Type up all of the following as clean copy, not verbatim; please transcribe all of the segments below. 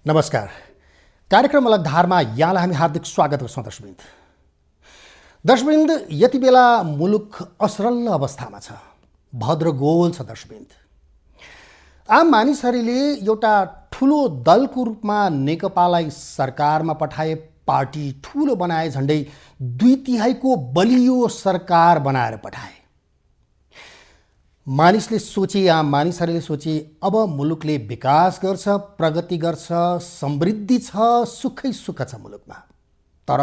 नमस्कार। कार्यक्रम अलग धारमा यहाँलाई हामी हार्दिक स्वागत गर्छौँ दर्शकवृन्द। दर्शकवृन्द, यति बेला मुलुक असरल अवस्थामा छ, भद्रगोल छ दर्शकवृन्द। आम मानिसहरूले एउटा ठुलो दलको रूपमा नेकपालाई सरकारमा पठाए, पार्टी ठुलो बनाए, झन्डै 2/3 बलियो सरकार बनाएर पठाए। मानिसले सोचे, आम मानिसहरूले सोचे, अब मुलुकले विकास गर्छ, प्रगति गर्छ, समृद्धि छ, सुखै सुख छ मुलुकमा। तर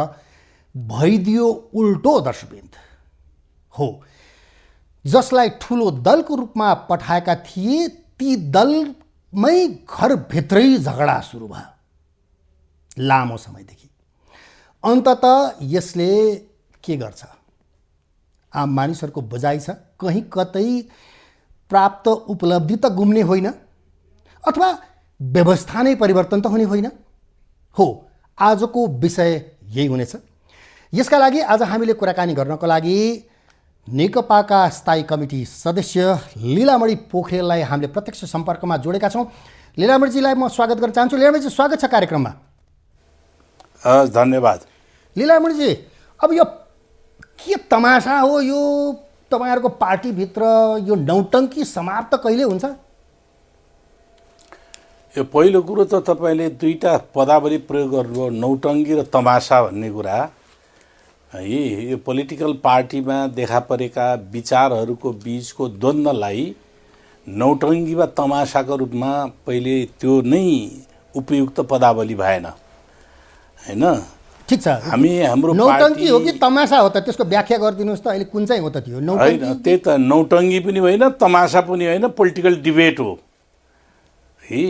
भइदियो उल्टो दर्शकवृन्द। हो, जसलाई ठुलो दलको रूपमा पठाएका थिए ती दलमै घरभित्रै झगडा सुरु भयो लामो समयदेखि। अन्ततः यसले के गर्छ? आम मानिसहरूको बुझाइ छ कहीँ कतै प्राप्त उपलब्धि त गुम्ने होइन, अथवा व्यवस्था नै परिवर्तन त हुने होइन। हो, आजको विषय यही हुनेछ। यसका लागि आज हामीले कुराकानी गर्नको लागि नेकपाका स्थायी कमिटी सदस्य लीलामणि पोखरेललाई हामीले प्रत्यक्ष सम्पर्कमा जोडेका छौँ। लीलामणिजीलाई म स्वागत गर्न चाहन्छु। लीलामणिजी, स्वागत छ कार्यक्रममा। धन्यवाद। लीलामणिजी, अब यो के तमासा हो? यो तपाईहरुको पार्टीभित्र यो नौटङ्की समाप्त कहिले हुन्छ? यो पहिलो कुरो त तपाईले दुईटा पदावली प्रयोग गर्नुभयो, नौटङ्गी र तमासा भन्ने कुरा। यो पोलिटिकल पार्टीमा देखा परेका विचारहरूको बीचको द्वन्द्वलाई नौटङ्गी वा तमासाको रूपमा पहिले त्यो नै उपयुक्त पदावली भएन, हैन? ठीक छ, हाम्रो नौटङ्की हो कि तमासा हो त? त्यसको व्याख्या गरिदिनुहोस् त। अहिले कुन चाहिँ हो त त्यो? होइन, त्यही त नौटङ्गी पनि होइन, तमासा पनि होइन, पोलिटिकल डिबेट हो। है,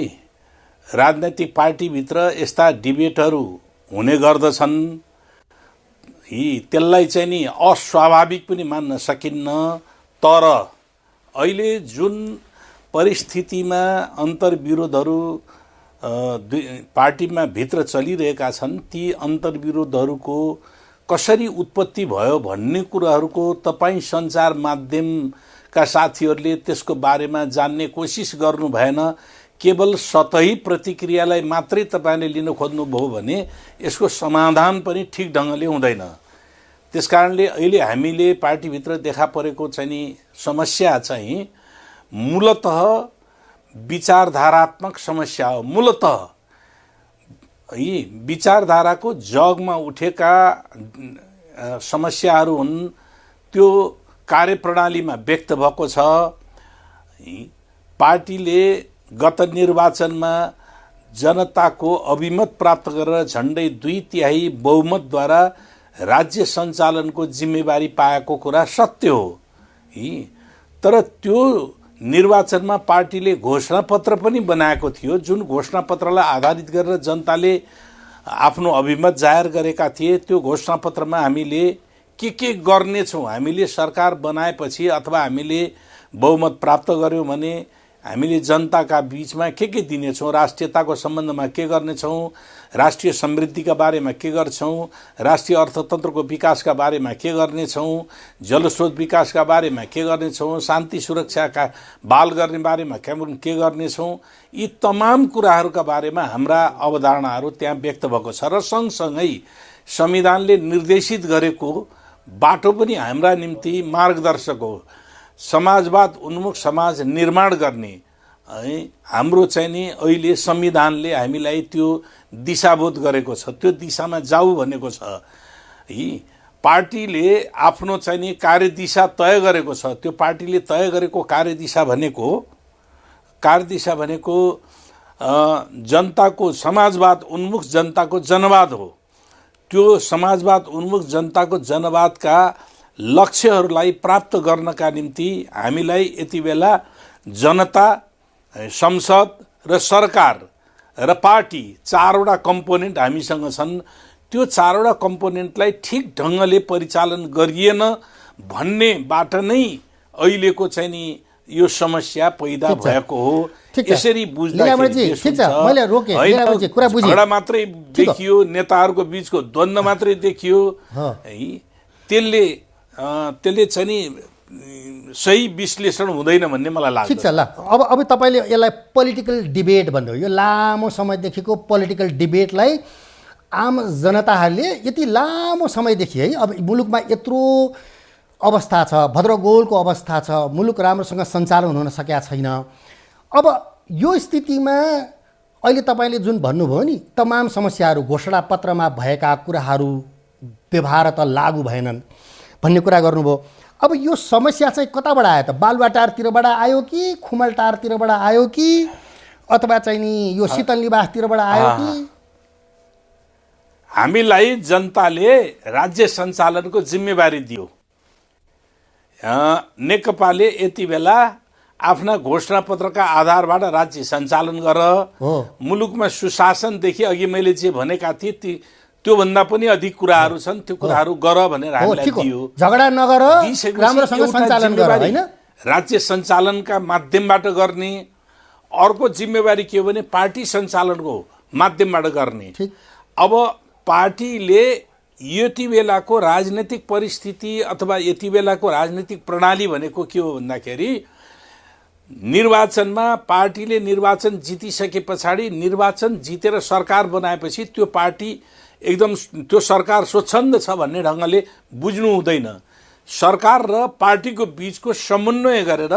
राजनैतिक पार्टीभित्र यस्ता डिबेटहरू हुने गर्दछन्। त्यसलाई चाहिँ नि अस्वाभाविक पनि मान्न सकिन्न। तर अहिले जुन परिस्थितिमा अन्तर्विरोधहरू पार्टीमा भित्र चलिरहेका छन्, ती अन्तर्विरोधहरूको कसरी उत्पत्ति भयो भन्ने कुराहरूको तपाईँ सञ्चार माध्यमका साथीहरूले त्यसको बारेमा जान्ने कोसिस गर्नु भएन। केवल सतही प्रतिक्रियालाई मात्रै तपाईँले लिन खोज्नुभयो भने यसको समाधान पनि ठिक ढङ्गले हुँदैन। त्यसकारणले अहिले हामीले पार्टीभित्र देखा परेको चाहिँ नि समस्या चाहिँ मूलतः विचारधारात्मक समस्या हो। मूलतः यी विचारधाराको जगमा उठेका समस्याहरू हुन्। त्यो कार्यप्रणालीमा व्यक्त भएको छ। पार्टीले गत निर्वाचनमा जनताको अभिमत प्राप्त गरेर झन्डै 2/3 बहुमतद्वारा राज्य सञ्चालनको जिम्मेवारी पाएको कुरा सत्य हो। तर त्यो निर्वाचनमा पार्टीले घोषणापत्र पनि बनाएको थियो, जुन घोषणापत्रलाई आधारित गरेर जनताले आफ्नो अभिमत जाहेर गरेका थिए। त्यो घोषणापत्रमा हामीले के गर्नेछौँ, हामीले सरकार बनाएपछि अथवा हामीले बहुमत प्राप्त गऱ्यौँ भने हामीले जनताका बीचमा के दिनेछौँ, राष्ट्रियताको सम्बन्धमा के गर्नेछौँ, राष्ट्रिय समृद्धिका बारेमा के गर्छौँ, राष्ट्रिय अर्थतन्त्रको विकासका बारेमा के गर्नेछौँ, जलस्रोत विकासका बारेमा के गर्नेछौँ, शान्ति सुरक्षाका बाल गर्ने बारेमा के गर्नेछौँ, यी तमाम कुराहरूका बारेमा हाम्रा अवधारणाहरू त्यहाँ व्यक्त भएको छ। र सँगसँगै संविधानले निर्देशित गरेको बाटो पनि हाम्रा निम्ति मार्गदर्शक हो। समाजवाद उन्मुख समाज निर्माण गर्ने हाम्रो चाहिँ नि अहिले संविधानले हामीलाई त्यो दिशाबोध गरेको छ, त्यो दिशामा जाऊ भनेको छ। पार्टीले आफ्नो चाहिँ नि कार्यदिशा तय गरेको छ। त्यो पार्टीले तय गरेको कार्यदिशा भनेको जनताको समाजवाद उन्मुख जनताको जनवाद हो। त्यो समाजवाद उन्मुख जनताको जनवादका लक्ष्यहरूलाई प्राप्त गर्नका निम्ति हामीलाई यति बेला जनता, संसद र सरकार र पार्टी चारवटा कम्पोनेन्ट हामीसँग छन्। त्यो चारवटा कम्पोनेन्टलाई ठिक ढङ्गले परिचालन गरिएन भन्नेबाट नै अहिलेको चाहिँ नि यो समस्या पैदा भएको हो। यसरी बुझ्दाखेरि झगडा मात्रै देखियो, नेताहरूको बीचको द्वन्द्व मात्रै देखियो। त्यसले चाहिँ नि सही विश्लेषण हुँदैन भन्ने मलाई लाग्छ। ठिक छ ल, अब तपाईँले यसलाई पोलिटिकल डिबेट भन्नुभयो। यो लामो समयदेखिको पोलिटिकल डिबेटलाई आम जनताहरूले यति लामो समयदेखि है, अब मुलुकमा यत्रो अवस्था छ, भद्रगोलको अवस्था छ, मुलुक राम्रोसँग सञ्चालन हुन सकेका छैन। अब यो स्थितिमा अहिले तपाईँले जुन भन्नुभयो नि, तमाम समस्याहरू घोषणापत्रमा भएका कुराहरू व्यवहार त लागू भएनन् भन्ने कुरा गर्नुभयो। अब यो समस्या चाहिँ कताबाट आयो त? बालुवाटारतिरबाट आयो कि खुमलटारतिरबाट आयो कि अथवा चाहिँ नि यो शीतल निवासतिरबाट आयो कि? हामीलाई जनताले राज्य सञ्चालनको जिम्मेवारी दियो। नेकपाले यति बेला आफ्ना घोषणापत्रका आधारबाट राज्य सञ्चालन गर, मुलुकमा सुशासनदेखि अघि मैले जे भनेका थिएँ त्योभन्दा पनि अधिक कुराहरू छन्, त्यो कुराहरू गर भनेर हामीलाई दियो। झगडा नगर, राम्रोसँग सञ्चालन गर, हैन? राज्य सञ्चालनका माध्यमबाट गर्ने। अर्को जिम्मेवारी के हो भने पार्टी सञ्चालनको माध्यमबाट गर्ने। अब पार्टीले यति बेलाको राजनीतिक परिस्थिति अथवा यति बेलाको राजनीतिक प्रणाली भनेको के हो भन्दाखेरि, निर्वाचनमा पार्टीले निर्वाचन जितिसके पछाडि निर्वाचन जितेर सरकार बनाएपछि त्यो पार्टी एकदम त्यो सरकार स्वच्छन्द छ भन्ने ढङ्गले बुझ्नु हुँदैन। सरकार र पार्टीको बीचको समन्वय गरेर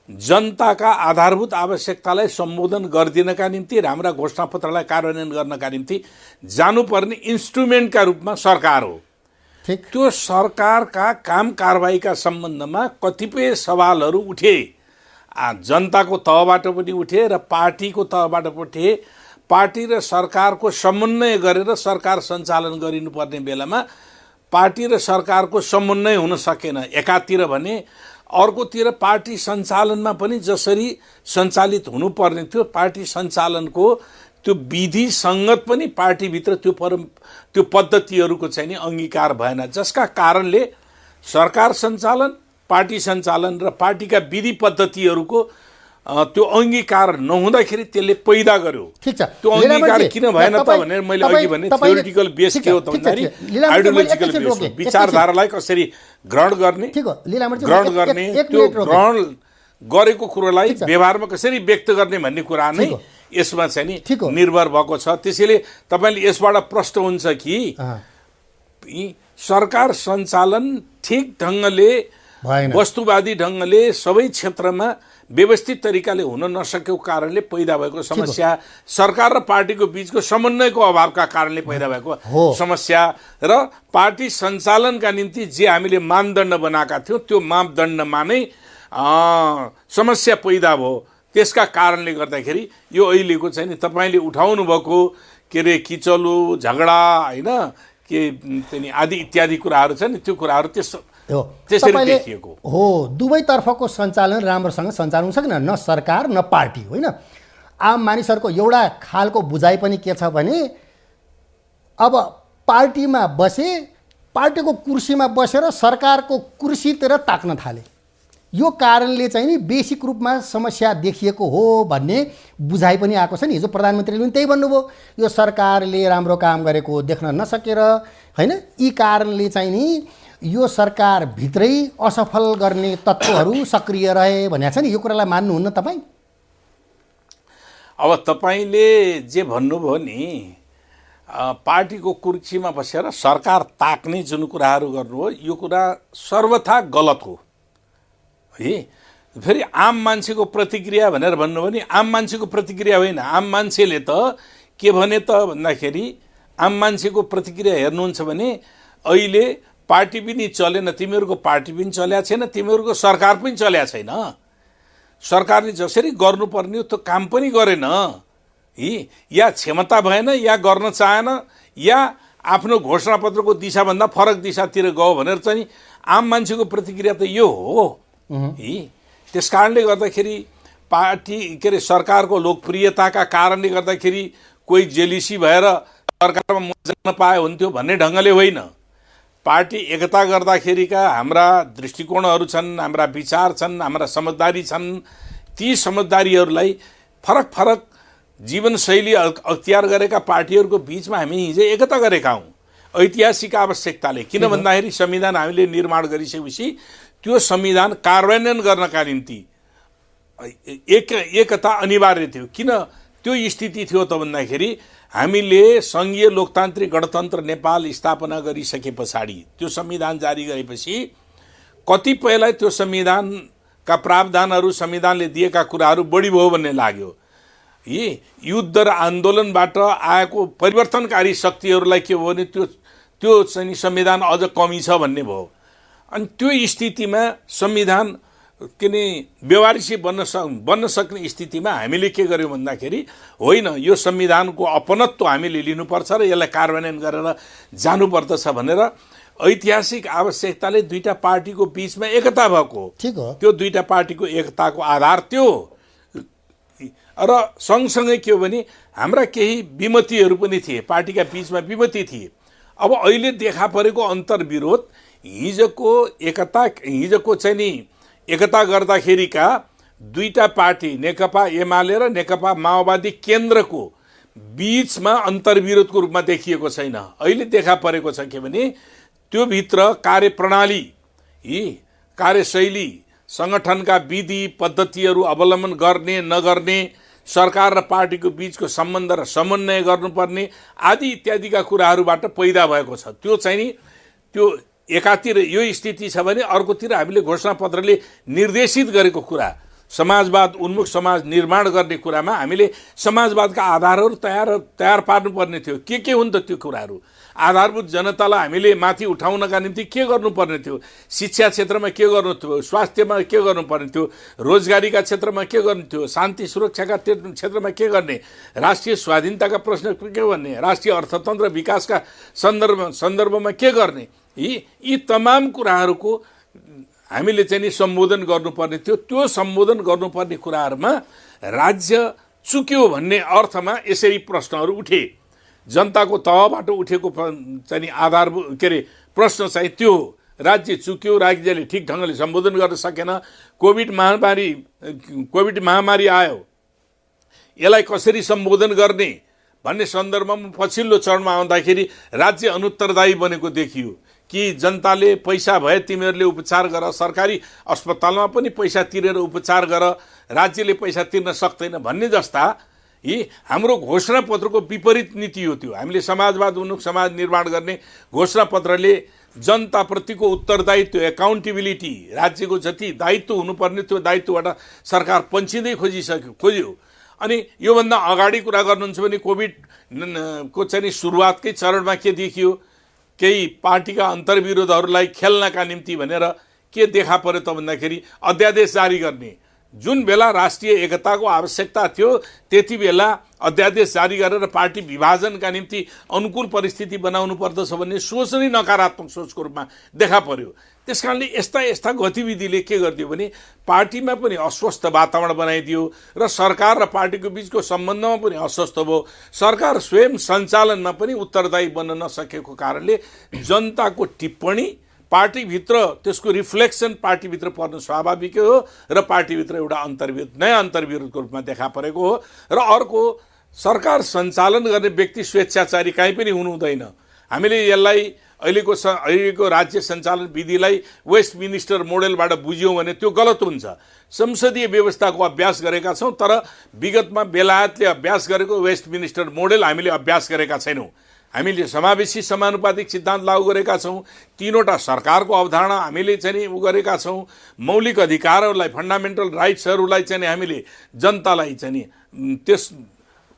जनताका आधारभूत आवश्यकतालाई सम्बोधन गरिदिनका निम्ति, हाम्रा घोषणापत्रलाई कार्यान्वयन गर्नका निम्ति जानुपर्ने इन्स्ट्रुमेन्टका रूपमा सरकार हो। त्यो सरकारका काम कारबाहीका सम्बन्धमा कतिपय सवालहरू उठे, जनताको तहबाट पनि उठे र पार्टीको तहबाट पनि उठे। पार्टी र सरकारको समन्वय गरेर सरकार सञ्चालन गरिनुपर्ने बेलामा पार्टी र सरकारको समन्वय हुन सकेन एकातिर भने, अर्कोतिर पार्टी सञ्चालनमा पनि जसरी सञ्चालित हुनुपर्ने थियो पार्टी सञ्चालनको त्यो विधि सङ्गत पनि पार्टीभित्र त्यो पद्धतिहरूको चाहिँ नि अङ्गीकार भएन, जसका कारणले सरकार सञ्चालन, पार्टी सञ्चालन र पार्टीका विधि पद्धतिहरूको त्यो अङ्गीकार नहुँदाखेरि त्यसले पैदा गर्यो। ठिक छ, त्यो अङ्गीकार किन भएन त भनेर मैले अघि भने थियोरिटिकल बेस के हो त भन्दाखेरि आइडियोलोजिकल बेस हो, विचारधारालाई कसरी ग्रहण गर्ने, ग्रहण गर्ने, त्यो ग्रहण गरेको कुरोलाई व्यवहारमा कसरी व्यक्त गर्ने भन्ने कुरा नै यसमा चाहिँ नि निर्भर भएको छ। त्यसैले तपाईँले यसबाट प्रश्न हुन्छ कि सरकार सञ्चालन ठिक ढङ्गले वस्तुवादी ढङ्गले सबै क्षेत्रमा व्यवस्थित तरिकाले हुन नसकेको कारणले पैदा भएको समस्या, सरकार र पार्टीको बीचको समन्वयको अभावका कारणले पैदा भएको समस्या र पार्टी सञ्चालनका निम्ति जे हामीले मानदण्ड बनाएका थियौँ त्यो मापदण्डमा नै समस्या पैदा भयो। त्यसका कारणले गर्दाखेरि यो अहिलेको चाहिँ नि तपाईँले उठाउनु भएको के अरे किचलो झगडा होइन के त्यही आदि इत्यादि कुराहरू छ नि, त्यो कुराहरू त्यसरी देखिएको हो। दुवैतर्फको सञ्चालन राम्रोसँग सञ्चालन हुन सकेन, न सरकार न पार्टी, होइन? आम मानिसहरूको एउटा खालको बुझाइ पनि के छ भने, अब पार्टीमा बसे, पार्टीको कुर्सीमा बसेर सरकारको कुर्सीतिर ताक्न थाले। यो कारणले चाहिँ नि बेसिक रूपमा समस्या देखिएको हो भन्ने बुझाइ पनि आएको छ नि। हिजो प्रधानमन्त्रीले पनि त्यही भन्नुभयो, यो सरकारले राम्रो काम गरेको देख्न नसकेर, होइन, यी कारणले चाहिँ नि यो सरकारभित्रै असफल गर्ने तत्त्वहरू सक्रिय रहे भनेको छ नि। यो कुरालाई मान्नुहुन्न तपाईँ? अब तपाईँले जे भन्नुभयो नि, पार्टीको कुर्सीमा बसेर सरकार ताक्ने जुन कुराहरू गर्नुभयो यो कुरा सर्वथा गलत हो है। फेरि आम मान्छेको प्रतिक्रिया भनेर भन्नुभयो नि, आम मान्छेको प्रतिक्रिया होइन, आम मान्छेले त के भने त भन्दाखेरि, आम मान्छेको प्रतिक्रिया हेर्नुहुन्छ भने अहिले पार्टी पनि चलेन, तिमीहरूको पार्टी पनि चलेको छैन, तिमीहरूको सरकार पनि चलेको छैन, सरकारले जसरी गर्नुपर्ने त्यो काम पनि गरेन, या क्षमता भएन या गर्न चाहेन या आफ्नो घोषणापत्रको दिशाभन्दा फरक दिशातिर गयो भनेर चाहिँ आम मान्छेको प्रतिक्रिया त यो हो। त्यस कारणले गर्दाखेरि पार्टी के अरे सरकारको लोकप्रियताका कारणले गर्दाखेरि कोही जेलिसी भएर सरकारमा मजान पाए हुन्थ्यो भन्ने ढङ्गले होइन। पार्टी एकता गर्दाखेरिका हाम्रा दृष्टिकोणहरू छन्, हाम्रा विचार छन्, हाम्रा समझदारी छन्, ती समझदारीहरूलाई फरक फरक जीवनशैली अख्तियार गरेका पार्टीहरूको बिचमा हामी हिजो एकता गरेका हौँ ऐतिहासिक आवश्यकताले। किन भन्दाखेरि संविधान हामीले निर्माण गरिसकेपछि त्यो संविधान कार्यान्वयन गर्नका निम्ति एकता अनिवार्य थियो। किन त्यो स्थिति थियो त भन्दाखेरि हामीले सङ्घीय लोकतान्त्रिक गणतन्त्र नेपाल स्थापना गरिसके पछाडि त्यो संविधान जारी गरेपछि कतिपयलाई त्यो संविधानका प्रावधानहरू संविधानले दिएका कुराहरू बढी भयो भन्ने लाग्यो। यी युद्ध र आन्दोलनबाट आएको परिवर्तनकारी शक्तिहरूलाई के भयो भने त्यो चाहिँ संविधान अझ कमी छ भन्ने भयो। अनि त्यो स्थितिमा संविधान किन व्यवहारिक बन्न सक्ने स्थितिमा हामीले के गर्यौँ भन्दाखेरि होइन, यो संविधानको अपनत्व हामीले लिनुपर्छ र यसलाई कार्यान्वयन गरेर जानुपर्दछ भनेर ऐतिहासिक आवश्यकताले दुईटा पार्टीको बीचमा एकता भएको। ठिक हो। त्यो दुईटा पार्टीको एकताको आधार त्यो र सँगसँगै के हो भने हाम्रा केही विमतिहरू पनि थिए, पार्टीका बीचमा विमति थिए। अब अहिले देखा परेको अन्तर्विरोध हिजोको चाहिँ नि एकता गर्दाखेरिका दुईटा पार्टी नेकपा एमाले र नेकपा माओवादी केन्द्रको बीचमा अन्तर्विरोधको रूपमा देखिएको छैन। अहिले देखा परेको छ के भने त्यो भित्र कार्यप्रणाली, कार्यशैली, सङ्गठनका विधि पद्धतिहरू अवलम्बन गर्ने नगर्ने, सरकार र पार्टीको बीचको सम्बन्ध र समन्वय गर्नुपर्ने आदि इत्यादिका कुराहरूबाट पैदा भएको छ। त्यो चाहिँ नि त्यो एकातिर यो स्थिति छ भने अर्कोतिर हामीले घोषणापत्रले निर्देशित गरेको कुरा समाजवाद उन्मुख समाज निर्माण गर्ने कुरामा हामीले समाजवादका आधारहरू तयार पार्नुपर्ने थियो। के हुन् त त्यो कुराहरू? आधारभूत जनतालाई हामीले माथि उठाउनका निम्ति के गर्नुपर्ने थियो? शिक्षा क्षेत्रमा के गर्नु थियो? स्वास्थ्यमा के गर्नुपर्ने थियो? रोजगारीका क्षेत्रमा के गर्नु थियो? शान्ति सुरक्षाका क्षेत्रमा के गर्ने? राष्ट्रिय स्वाधीनताका प्रश्न के गर्ने? राष्ट्रिय अर्थतन्त्र विकासका सन्दर्भमा के गर्ने? यी तमाम कुराहरूको हामीले चाहिँ नि सम्बोधन गर्नुपर्ने थियो। त्यो सम्बोधन गर्नुपर्ने कुराहरूमा राज्य चुक्यो भन्ने अर्थमा यसरी प्रश्नहरू उठे। जनताको तहबाट उठेको चाहिँ नि आधारभूत प्रश्न चाहिँ त्यो राज्य चुक्यो, राज्यले ठिक ढङ्गले सम्बोधन गर्न सकेन, कोभिड महामारी आयो, यसलाई कसरी सम्बोधन गर्ने भन्ने सन्दर्भमा पछिल्लो चरणमा आउँदाखेरि राज्य अनुत्तरदायी बनेको देखियो कि जनताले पैसा भए तिमीहरूले उपचार गर, सरकारी अस्पतालमा पनि पैसा तिरेर उपचार गर, राज्यले पैसा तिर्न सक्दैन भन्ने जस्ता यी हाम्रो घोषणापत्रको विपरीत नीति हो। त्यो हामीले समाजवाद उन्मुख समाज निर्माण गर्ने घोषणापत्रले जनताप्रतिको उत्तरदायित्व एकाउन्टेबिलिटी राज्यको जति दायित्व हुनुपर्ने त्यो दायित्वबाट सरकार पन्छिँदै खोज्यो। अनि योभन्दा अगाडि कुरा गर्नुहुन्छ भने कोभिडको चाहिँ सुरुवातकै चरणमा के देखियो? केही पार्टीका अन्तर्विरोधहरूलाई खेल्नका निम्ति भनेर के देखा पर्यो त भन्दाखेरि अध्यादेश जारी गर्ने। जुन बेला राष्ट्रिय एकताको आवश्यकता थियो त्यति बेला अध्यादेश जारी गरेर पार्टी विभाजनका निम्ति अनुकूल परिस्थिति बनाउनु पर्दछ भन्ने सोच नै नकारात्मक सोचको रूपमा देखा पर्यो। त्यसकारणले यस्ता गतिविधिले के गरिदियो भने पार्टीमा पनि अस्वस्थ वातावरण बनाइदियो र सरकार र पार्टीको बीचको सम्बन्धमा पनि अस्वस्थ भयो। सरकार स्वयं सञ्चालनमा पनि उत्तरदायी बन्न नसकेको कारणले जनताको टिप्पणी पार्टीभित्र त्यसको रिफ्लेक्सन पार्टीभित्र पर्नु स्वाभाविकै हो र पार्टीभित्र एउटा नयाँ अन्तर्विरोधको रूपमा देखा परेको हो। र अर्को, सरकार सञ्चालन गर्ने व्यक्ति स्वेच्छाचारी काहीँ पनि हुनु हुँदैन। हामीले यसलाई अहिलेको राज्य सञ्चालन विधिलाई वेस्ट मिनिस्टर मोडेलबाट बुझ्यौँ भने त्यो गलत हुन्छ। संसदीय व्यवस्थाको अभ्यास गरेका छौँ, तर विगतमा बेलायतले अभ्यास गरेको वेस्ट मिनिस्टर मोडेल हामीले अभ्यास गरेका छैनौँ। हामीले समावेशी समानुपातिक सिद्धान्त लागू गरेका छौँ। तीनवटा सरकारको अवधारणा हामीले चाहिँ गरेका छौँ। मौलिक अधिकारहरूलाई फन्डामेन्टल राइट्सहरूलाई चाहिँ हामीले जनतालाई चाहिँ त्यस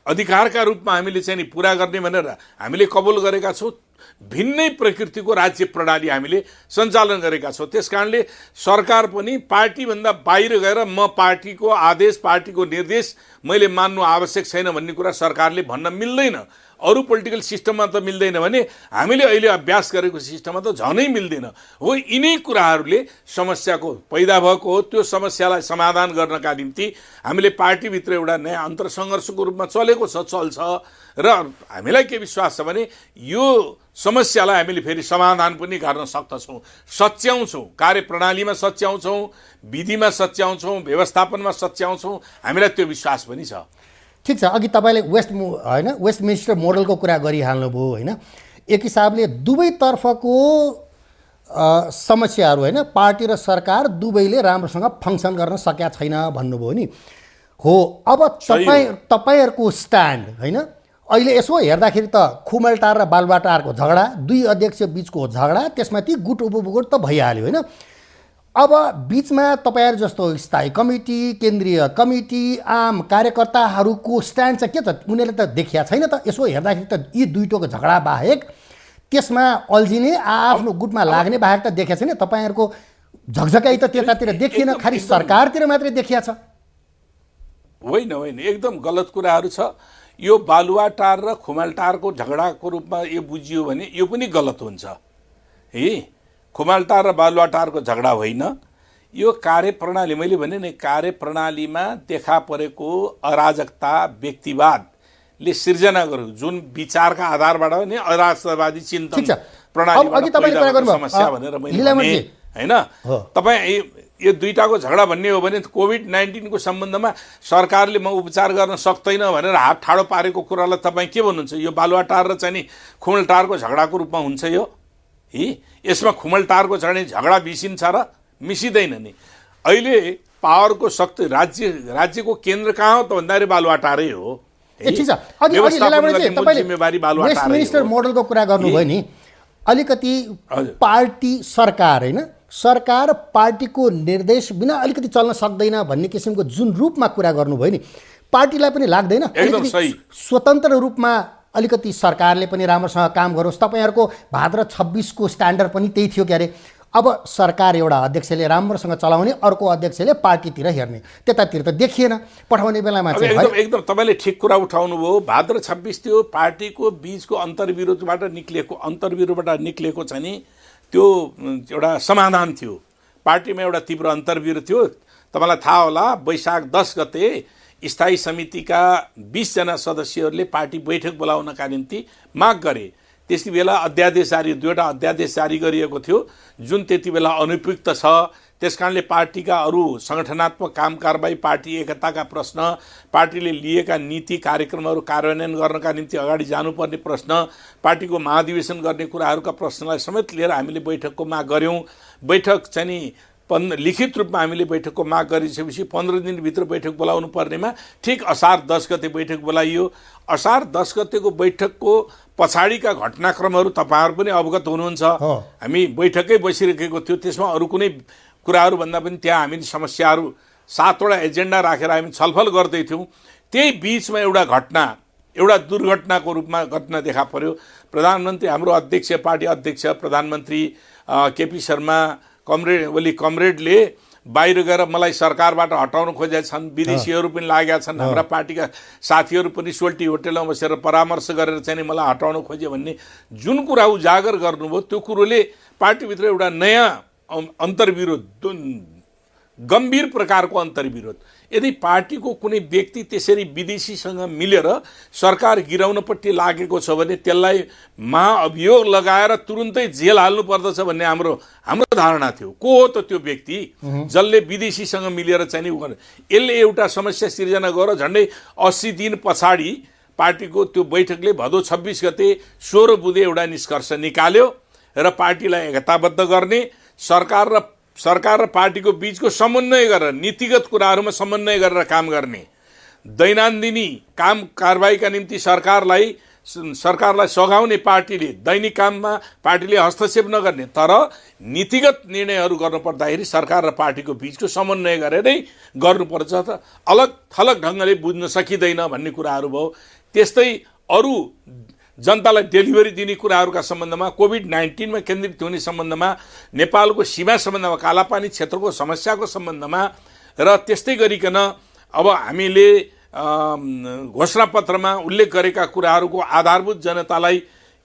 अधिकारका रूपमा हामीले चाहिँ पुरा गर्ने भनेर हामीले कबुल गरेका छौँ। भिन्नै प्रकृतिको राज्य प्रणाली हामीले सञ्चालन गरेका छौँ। त्यसकारणले सरकार पनि पार्टीभन्दा बाहिर गएर म पार्टीको आदेश पार्टीको निर्देश मैले मान्नु आवश्यक छैन भन्ने कुरा सरकारले भन्न मिल्दैन। अरू पोलिटिकल सिस्टममा त मिल्दैन भने हामीले अहिले अभ्यास गरेको सिस्टममा त झनै मिल्दैन हो। यिनै कुराहरूले समस्याको पैदा भएको हो। त्यो समस्यालाई समाधान गर्नका निम्ति हामीले पार्टीभित्र एउटा नयाँ अन्तरसङ्घर्षको रूपमा चलेको छ, चल्छ र हामीलाई के विश्वास छ भने यो समस्यालाई हामीले फेरि समाधान पनि गर्न सक्दछौँ, सच्याउँछौँ, कार्यप्रणालीमा सच्याउँछौँ, विधिमा सच्याउँछौँ, व्यवस्थापनमा सच्याउँछौँ। हामीलाई त्यो विश्वास पनि छ। ठिक छ, अघि तपाईँले वेस्टमिन्स्टर मोडलको कुरा गरिहाल्नुभयो होइन। एक हिसाबले दुवैतर्फको समस्याहरू होइन, पार्टी र सरकार दुवैले राम्रोसँग फङ्सन गर्न सकेका छैन भन्नुभयो नि। हो, अब तपाईँहरूको स्ट्यान्ड होइन, अहिले यसो हेर्दाखेरि त खुमलटार र बालुवाटारको झगडा, दुई अध्यक्ष बिचको झगडा, त्यसमाथि गुट उपगुट त भइहाल्यो होइन। अब बिचमा तपाईँहरू जस्तो स्थायी कमिटी, केन्द्रीय कमिटी, आम कार्यकर्ताहरूको स्ट्यान्ड चाहिँ के छ? उनीहरूले त देखिया छैन त। यसो हेर्दाखेरि त यी दुईटोको झगडा बाहेक त्यसमा अल्झिने, आफ्नो गुटमा लाग्ने बाहेक त देखिया छैन। तपाईँहरूको झकझकाइ त त्यतातिर देखिएन, खालि सरकारतिर मात्रै देखिया छ। होइन होइन, एकदम गलत कुराहरू छ। यो बालुवाटार र खुमलटारको झगडाको रूपमा यो बुझियो भने यो पनि गलत हुन्छ है। खुमलटार र बालुवाटारको झगडा होइन, यो कार्यप्रणाली, मैले भने नि कार्यप्रणालीमा देखा परेको अराजकता, व्यक्तिवादले सिर्जना गर्यो, जुन विचारका आधारबाट नि अराजकतावादी चिन्तन प्रणालीबाट समस्या भनेर मैले भने होइन। तपाईँ यो दुईटाको झगडा भन्ने हो भने कोभिड-19 को सम्बन्धमा सरकारले म उपचार गर्न सक्दैन भनेर हात ठाडो पारेको कुरालाई तपाईँ के भन्नुहुन्छ? यो बालुवाटार र चाहिँ नि खुमलटारको झगडाको रूपमा हुन्छ यो? यसमा खुमलटारको चाहिँ झगडा मिसिन्छ र? मिसिँदैन नि। अहिले पावरको शक्ति राज्यको केन्द्र कहाँ हो त भन्दाखेरि बालुवाटारै हो। ठिक छ, वेस्ट मिनिस्टर मोडलको कुरा गर्नुभयो नि, अलिकति पार्टी सरकार होइन, सरकार पार्टीको निर्देश बिना अलिकति चल्न सक्दैन भन्ने किसिमको जुन रूपमा कुरा गर्नुभयो नि, पार्टीलाई पनि लाग्दैन स्वतन्त्र रूपमा अलिकति सरकारले पनि राम्रोसँग काम गरोस्? तपाईँहरूको भाद्र 26 को स्ट्यान्डर्ड पनि त्यही थियो, के अरे अब सरकार एउटा अध्यक्षले राम्रोसँग चलाउने, अर्को अध्यक्षले पार्टीतिर हेर्ने, त्यतातिर त देखिएन। पठाउने बेलामा एकदम तपाईँले ठिक कुरा उठाउनु भयो। भाद्र 26 त्यो पार्टीको बीचको अन्तर्विरोधबाट निक्लेको छ नि, त्यो एउटा समाधान थियो। पार्टीमा एउटा तीव्र अन्तर्विरोध थियो। तपाईँलाई थाहा होला, वैशाख 10 गते स्थायी समितिका 20 जना सदस्यहरूले पार्टी बैठक बोलाउनका निम्ति माग गरे। त्यति बेला अध्यादेश जारी, दुईवटा अध्यादेश जारी गरिएको थियो जुन त्यति बेला अनुपयुक्त छ। त्यसकारणले पार्टीका अरू सङ्गठनात्मक काम कारबाही, पार्टी एकताका प्रश्न, पार्टीले लिएका नीति कार्यक्रमहरू कार्यान्वयन गर्नका निम्ति अगाडि जानुपर्ने प्रश्न, पार्टीको महाधिवेशन गर्ने कुराहरूका प्रश्नलाई समेत लिएर हामीले बैठकको माग गऱ्यौँ। बैठक चाहिँ नि लिखित रूपमा हामीले बैठकको माग गरिसकेपछि 15 दिनभित्र बैठक बोलाउनु पर्नेमा ठिक असार 10 गते बैठक बोलाइयो। असार 10 गतेको बैठकको पछाडिका घटनाक्रमहरू तपाईँहरू पनि अवगत हुनुहुन्छ। हामी बैठकै बसिरहेको थियो, त्यसमा अरू कुनै कुराहरू भन्दा पनि त्यहाँ हामीले समस्याहरू 7 वटा एजेन्डा राखेर हामी छलफल गर्दै थियौँ। त्यही बिचमा एउटा दुर्घटनाको रूपमा घटना देखा पर्यो। प्रधानमन्त्री, हाम्रो अध्यक्ष, पार्टी अध्यक्ष प्रधानमन्त्री केपी शर्मा कमरेडले बाहिर गएर मलाई सरकारबाट हटाउन खोजेका छन्, विदेशीहरू पनि लागेका छन्, हाम्रा पार्टीका साथीहरू पनि सोल्टी होटेलमा बसेर परामर्श गरेर चाहिँ मलाई हटाउन खोजे भन्ने जुन कुरा उजागर गर्नुभयो, त्यो कुरोले पार्टीभित्र एउटा नयाँ अन्तर्विरोध, गम्भीर प्रकारको अन्तर्विरोध। यदि पार्टीको कुनै व्यक्ति त्यसरी विदेशीसँग मिलेर सरकार गिराउनपट्टि लागेको छ भने त्यसलाई महाअभियोग लगाएर तुरुन्तै जेल हाल्नु पर्दछ भन्ने हाम्रो धारणा थियो। को हो त त्यो व्यक्ति जसले विदेशीसँग मिलेर चाहिँ नि यसले एउटा समस्या सिर्जना गरेर झन्डै 80 दिन पछाडि पार्टीको त्यो बैठकले भदौ 26 गते 16 बुँदे एउटा निष्कर्ष निकाल्यो र पार्टीलाई एकताबद्ध गर्ने, सरकार र पार्टीको बीचको समन्वय गरेर, नीतिगत कुराहरूमा समन्वय गरेर काम गर्ने, दैनन्दिनी काम कारबाहीका निम्ति सरकारलाई सघाउने, पार्टीले दैनिक काममा पार्टीले हस्तक्षेप नगर्ने, तर नीतिगत निर्णयहरू गर्नुपर्दाखेरि सरकार र पार्टीको बीचको समन्वय गरेरै गर्नुपर्छ। त अलग थलग ढङ्गले बुझ्न सकिँदैन भन्ने कुराहरू भयो। त्यस्तै अरू जनतालाई डेलिभरी दिने कुराहरूका सम्बन्धमा, कोभिड-19 मा केन्द्रित हुने सम्बन्धमा, नेपालको सीमा सम्बन्धमा, कालापानी क्षेत्रको समस्याको सम्बन्धमा र त्यस्तै गरिकन अब हामीले घोषणापत्रमा उल्लेख गरेका कुराहरूको आधारभूत जनतालाई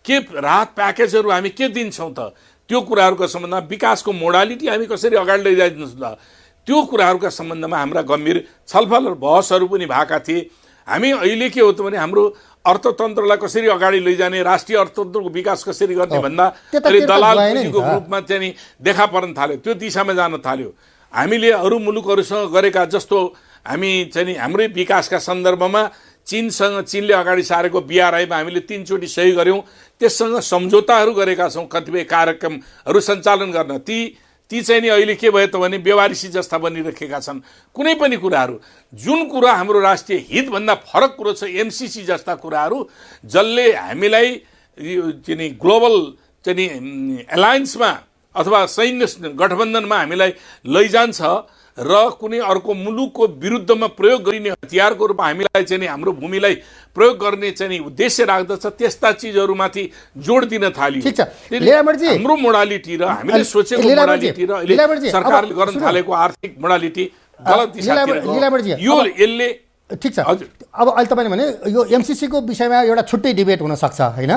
के राहत प्याकेजहरू हामी के दिन्छौँ त, त्यो कुराहरूका सम्बन्धमा, विकासको मोडालिटी हामी कसरी अगाडि लैजाइदिन्छौँ त, त्यो कुराहरूका सम्बन्धमा हाम्रा गम्भीर छलफल र बहसहरू पनि भएका थिए। हामी अहिले के हो त भने हाम्रो अर्थतन्त्रलाई कसरी अगाडि लैजाने, राष्ट्रिय अर्थतन्त्रको विकास कसरी गर्ने भन्दा अहिले दलाल पुँजीको रूपमा चाहिँ देखा पर्न थाल्यो, त्यो दिशामा जान थाल्यो। हामीले अरू मुलुकहरूसँग गरेका जस्तो हामी चाहिँ नि हाम्रै विकासका सन्दर्भमा चीनले अगाडि सारेको BRI-मा हामीले 3 चोटि सही गर्यौँ, त्यससँग सम्झौताहरू गरेका छौँ कतिपय कार्यक्रमहरू सञ्चालन गर्न। ती चाहिँ नि अहिले के भयो त भने बेवारिसी जस्ता बनिरहेका छन्। कुनै पनि कुराहरू जुन कुरा हाम्रो राष्ट्रिय हितभन्दा फरक कुरो छ, MCC जस्ता कुराहरू जसले हामीलाई चाहिँ ग्लोबल चाहिँ नि एलायन्समा अथवा सैन्य गठबन्धनमा हामीलाई लैजान्छ र कुनै अर्को मुलुकको विरुद्धमा प्रयोग गरिने हतियारको रूपमा हामीलाई चाहिँ नि हाम्रो भूमिलाई प्रयोग गर्ने चाहिँ नि उद्देश्य राख्दछ, त्यस्ता चिजहरूमाथि जोड दिन थालियो। ठिक छ लीलामणिजी, हाम्रो मोडालिटी र हामीले सोचेको मोडालिटी र अहिले सरकारले गर्न थालेको आर्थिक मोडालिटी गलत दिशातिर गयो। यो यसले ठिक छ। अब अहिले तपाईँले भने यो MCC को विषयमा एउटा छुट्टै डिबेट हुन सक्छ हैन।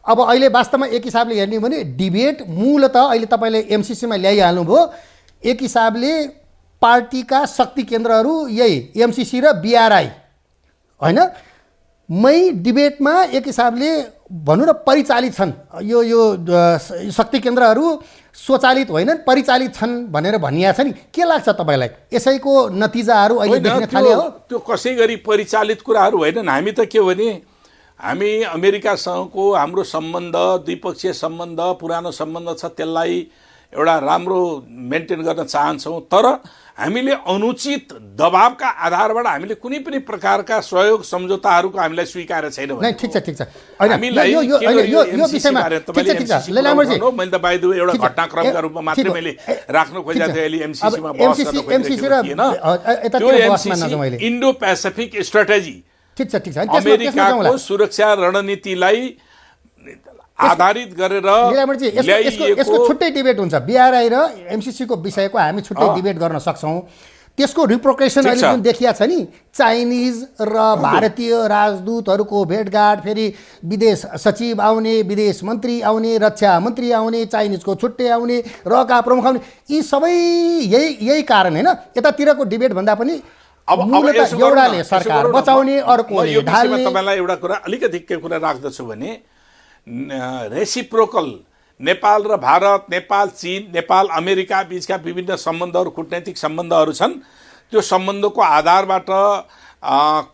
अब अहिले वास्तवमा एक हिसाबले हेर्ने हो भने डिबेट मूलतः अहिले तपाईँले MCC मा ल्याइहाल्नुभयो। एक हिसाबले पार्टीका शक्ति केन्द्रहरू यही MCC र BRI हैन मै डिबेटमा एक हिसाबले भनौँ न परिचालित छन्। यो शक्ति केन्द्रहरू स्वचालित होइनन्, परिचालित छन् भनेर भनिया छ नि। के लाग्छ तपाईँलाई यसैको नतिजाहरू अहिले देख्न थाले हो? त्यो कसै गरी परिचालित कुराहरू होइनन्। हामी त के हो भने हामी अमेरिकासँगको हाम्रो सम्बन्ध, द्विपक्षीय सम्बन्ध, पुरानो सम्बन्ध छ, त्यसलाई एउटा राम्रो मेन्टेन गर्न चाहन्छौँ। तर हामीले अनुचित दबावका आधारबाट हामीले कुनै पनि प्रकारका सहयोग सम्झौताहरूको हामीलाई स्वीकार छैन। नहीं ठिक छ हामीलाई यो विषयमा ठिक छ लीलामणिजी, मैले त बाइ द वे एउटा घटनाक्रमका रूपमा मात्रै मैले राख्न खोजेको थिएँ। अहिले MCC मा बहस गर्न खोजेको थिएन। त्यो MCC इन्डो पेसिफिक स्ट्र्याटेजी ठिक छ अमेरिकाको सुरक्षा रणनीतिलाई आधारित गरेर लीलामणिजी यसको छुट्टै डिबेट हुन्छ। BRI र MCC को विषयको हामी छुट्टै डिबेट गर्न सक्छौँ। त्यसको रिप्रोकेसन अहिले जुन देखिया छ नि, चाइनिज र भारतीय राजदूतहरूको भेटघाट, फेरि विदेश सचिव आउने, विदेश मन्त्री आउने, रक्षा मन्त्री आउने, चाइनिजको छुट्टै आउने, रका प्रमुख आउने, यी सबै यही कारण हैन। यतातिरको डिबेट भन्दा पनि अब एउटाले सरकार बचाउने, अर्कोले ढाल्ने। तपाईलाई एउटा कुरा अलिकति के कुरा राख्दछु भने रेसिप्रोकल नेपाल र भारत, नेपाल चीन, नेपाल अमेरिका बीचका विभिन्न सम्बन्धहरू, कूटनैतिक सम्बन्धहरू छन्। त्यो सम्बन्धको आधारबाट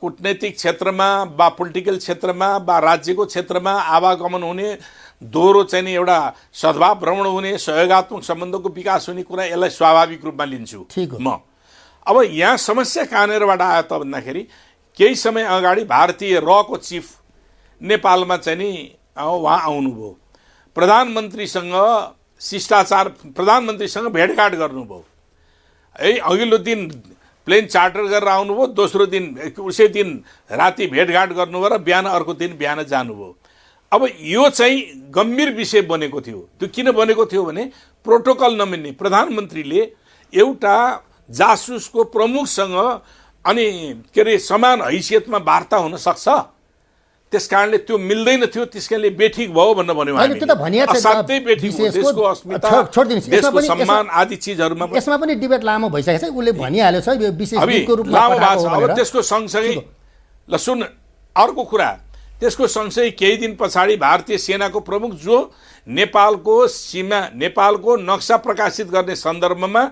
कूटनैतिक क्षेत्रमा वा पोलिटिकल क्षेत्रमा वा राज्यको क्षेत्रमा आवागमन हुने, दोहोरो चाहिँ नि एउटा सद्भाव भ्रमण हुने, सहयोगात्मक सम्बन्धको विकास हुने कुरा यसलाई स्वाभाविक रूपमा लिन्छु म। अब यहाँ समस्या कहाँनिरबाट आयो त भन्दाखेरि केही समय अगाडि भारतीय रको चिफ नेपालमा चाहिँ नि उहाँ आउनुभयो, प्रधानमन्त्रीसँग शिष्टाचार, प्रधानमन्त्रीसँग भेटघाट गर्नुभयो है। अघिल्लो दिन प्लेन चार्टर गरेर आउनुभयो, दोस्रो दिन उसै दिन राति भेटघाट गर्नुभयो र बिहान अर्को दिन बिहान जानुभयो। अब यो चाहिँ गम्भीर विषय बनेको थियो। त्यो किन बनेको थियो भने प्रोटोकल नमिल्ने, प्रधानमन्त्रीले एउटा जासुसको प्रमुखसँग अनि के अरे समान हैसियतमा वार्ता हुन सक्छ, त्यस कारणले त्यो मिल्दैन थियो, त्यस कारणले बेठिक भयो भनेर भन्यो। असाध्यै बेठिक भयो, देशको अस्मिता, देशको सम्मान आदि चिजहरूमा। यसमा पनि डिबेट लामो भइसकेको छ, उसले भनिहाल्यो छ यो विशेष दिनको रूपमा लामो भएको छ। अब त्यसको सँगसँगै ल सुन अर्को कुरा, त्यसको सँगसँगै केही दिन पछाडि भारतीय सेनाको प्रमुख जो नेपालको सीमा, नेपालको नक्सा प्रकाशित गर्ने सन्दर्भमा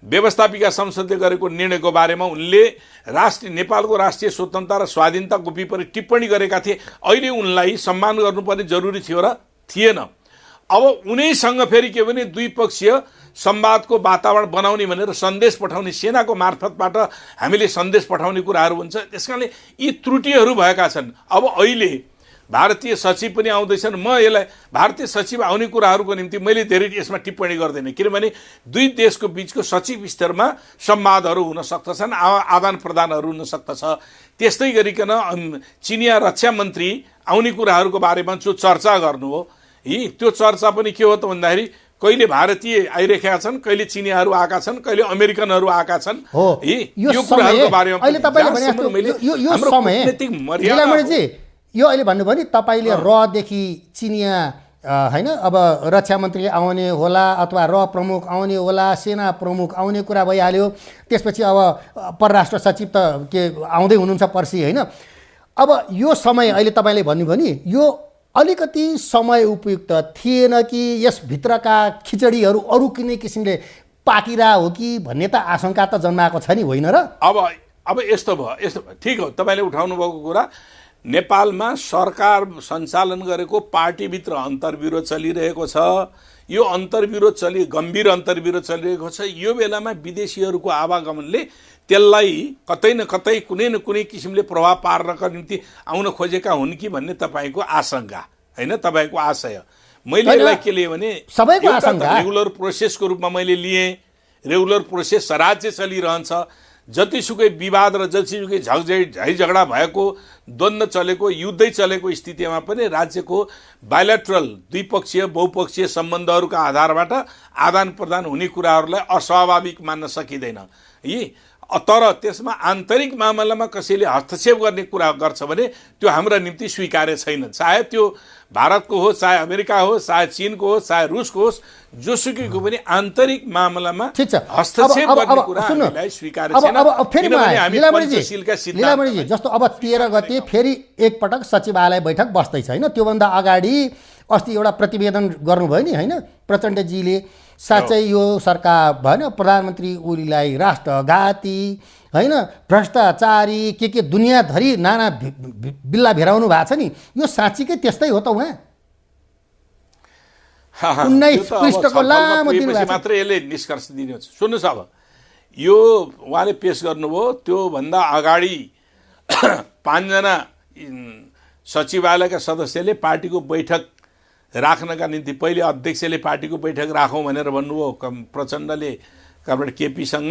व्यवस्थापिका संसदले गरेको निर्णयको बारेमा उनले नेपालको राष्ट्रिय स्वतन्त्रता र स्वाधीनताको विपरीत टिप्पणी गरेका थिए। अहिले उनलाई सम्मान गर्नुपर्ने जरुरी थियो र थिएन। अब उनीसँग फेरि के भने द्विपक्षीय संवादको वातावरण बनाउने भनेर सन्देश पठाउने, सेनाको मार्फतबाट हामीले सन्देश पठाउने कुराहरू हुन्छ। त्यसकारणले यी त्रुटिहरू भएका छन्। अब अहिले भारतीय सचिव पनि आउँदैछन्। म यसलाई भारतीय सचिव आउने कुराहरूको निम्ति मैले धेरै यसमा टिप्पणी गर्दैन, किनभने दुई देशको बिचको सचिव स्तरमा संवादहरू हुन सक्दछन्, आदान प्रदानहरू हुन सक्दछ। त्यस्तै गरिकन चिनिया रक्षा मन्त्री आउने कुराहरूको बारेमा जो चर्चा गर्नु हो, त्यो चर्चा पनि के हो त भन्दाखेरि कहिले भारतीय आइरहेका छन्, कहिले चिनियाहरू आएका छन्, कहिले अमेरिकनहरू आएका छन्। यो कुराहरूको बारेमा अहिले तपाईले भने यो समय यो अहिले भन्नुभयो नि तपाईले रदेखि चिनिया हैन, अब रक्षा मन्त्री आउने होला अथवा र प्रमुख आउने होला, सेना प्रमुख आउने कुरा भइहाल्यो। त्यसपछि अब परराष्ट्र सचिव त के आउँदै हुनुहुन्छ पर्सि हैन। अब यो समय अहिले तपाईले भन्नुभयो नि यो अलिकति समय उपयुक्त थिएन कि यसभित्रका खिचडीहरू अरू कुनै किसिमले पाकिरा हो कि भन्ने त आशंका त जन्माएको छ नि, होइन र? अब अब यस्तो भयो ठिक हो तपाईँले उठाउनु भएको कुरा। नेपालमा सरकार सञ्चालन गरेको पार्टीभित्र अन्तर्विरोध चलिरहेको छ। यो अन्तर्विरोध गम्भीर अन्तर्विरोध चलिरहेको छ। यो बेलामा विदेशीहरूको आवागमनले त्यसलाई कतै न कतै कुनै न कुनै किसिमले प्रभाव पार्नका निम्ति आउन खोजेका हुन् कि भन्ने तपाईँको आशंका होइन, तपाईँको आशय। मैले यसलाई के लिएँ भने सबैको आशंका रेगुलर प्रोसेसको रूपमा मैले लिएँ। रेगुलर प्रोसेस राज्य चलिरहन्छ। जतिसुकै विवाद र जतिसुकै झैझगडा भएको, द्वन्द्व चलेको, युद्धै चलेको स्थितिमा पनि राज्यको बायोलेटरल द्विपक्षीय बहुपक्षीय सम्बन्धहरूका आधारबाट आदान प्रदान हुने कुराहरूलाई अस्वाभाविक मान्न सकिँदैन। तर त्यसमा आन्तरिक मामलामा कसैले हस्तक्षेप गर्ने कुरा गर्छ भने त्यो हाम्रा निम्ति स्वीकार्य छैन। चाहे त्यो भारतको होस्, चाहे अमेरिका होस्, चाहे चीनको होस्, चाहे रुसको होस्, जोसुकैको पनि आन्तरिक मामलामा हस्तक्षेप गर्ने कुरा हामीलाई स्वीकार्य छैन। किनभने हामी पञ्चशीलका सिद्धान्त। जस्तो अब 13 गते फेरि एकपटक सचिवालय बैठक बस्दैछ होइन। त्योभन्दा अगाडि अस्ति एउटा प्रतिवेदन गर्नुभयो नि होइन प्रचण्डजीले। साँच्चै यो सरकार भएन, प्रधानमन्त्री ओलीलाई राष्ट्रघाती होइन, भ्रष्टाचारी के दुनियाँभरि नाना बिल्ला भिराउनु भएको छ नि। यो साँच्चीकै त्यस्तै हो त उहाँ? 19 पृष्ठको लामो दिनुभएको मात्रै यसले निष्कर्ष दिने। सुन्नुहोस्, अब यो उहाँले पेश गर्नुभयो। त्योभन्दा अगाडि 5 जना सचिवालयका सदस्यले पार्टीको बैठक राख्नका निम्ति पहिले अध्यक्षले पार्टीको बैठक राखौँ भनेर भन्नुभयो प्रचण्डले कमरेड केपीसँग।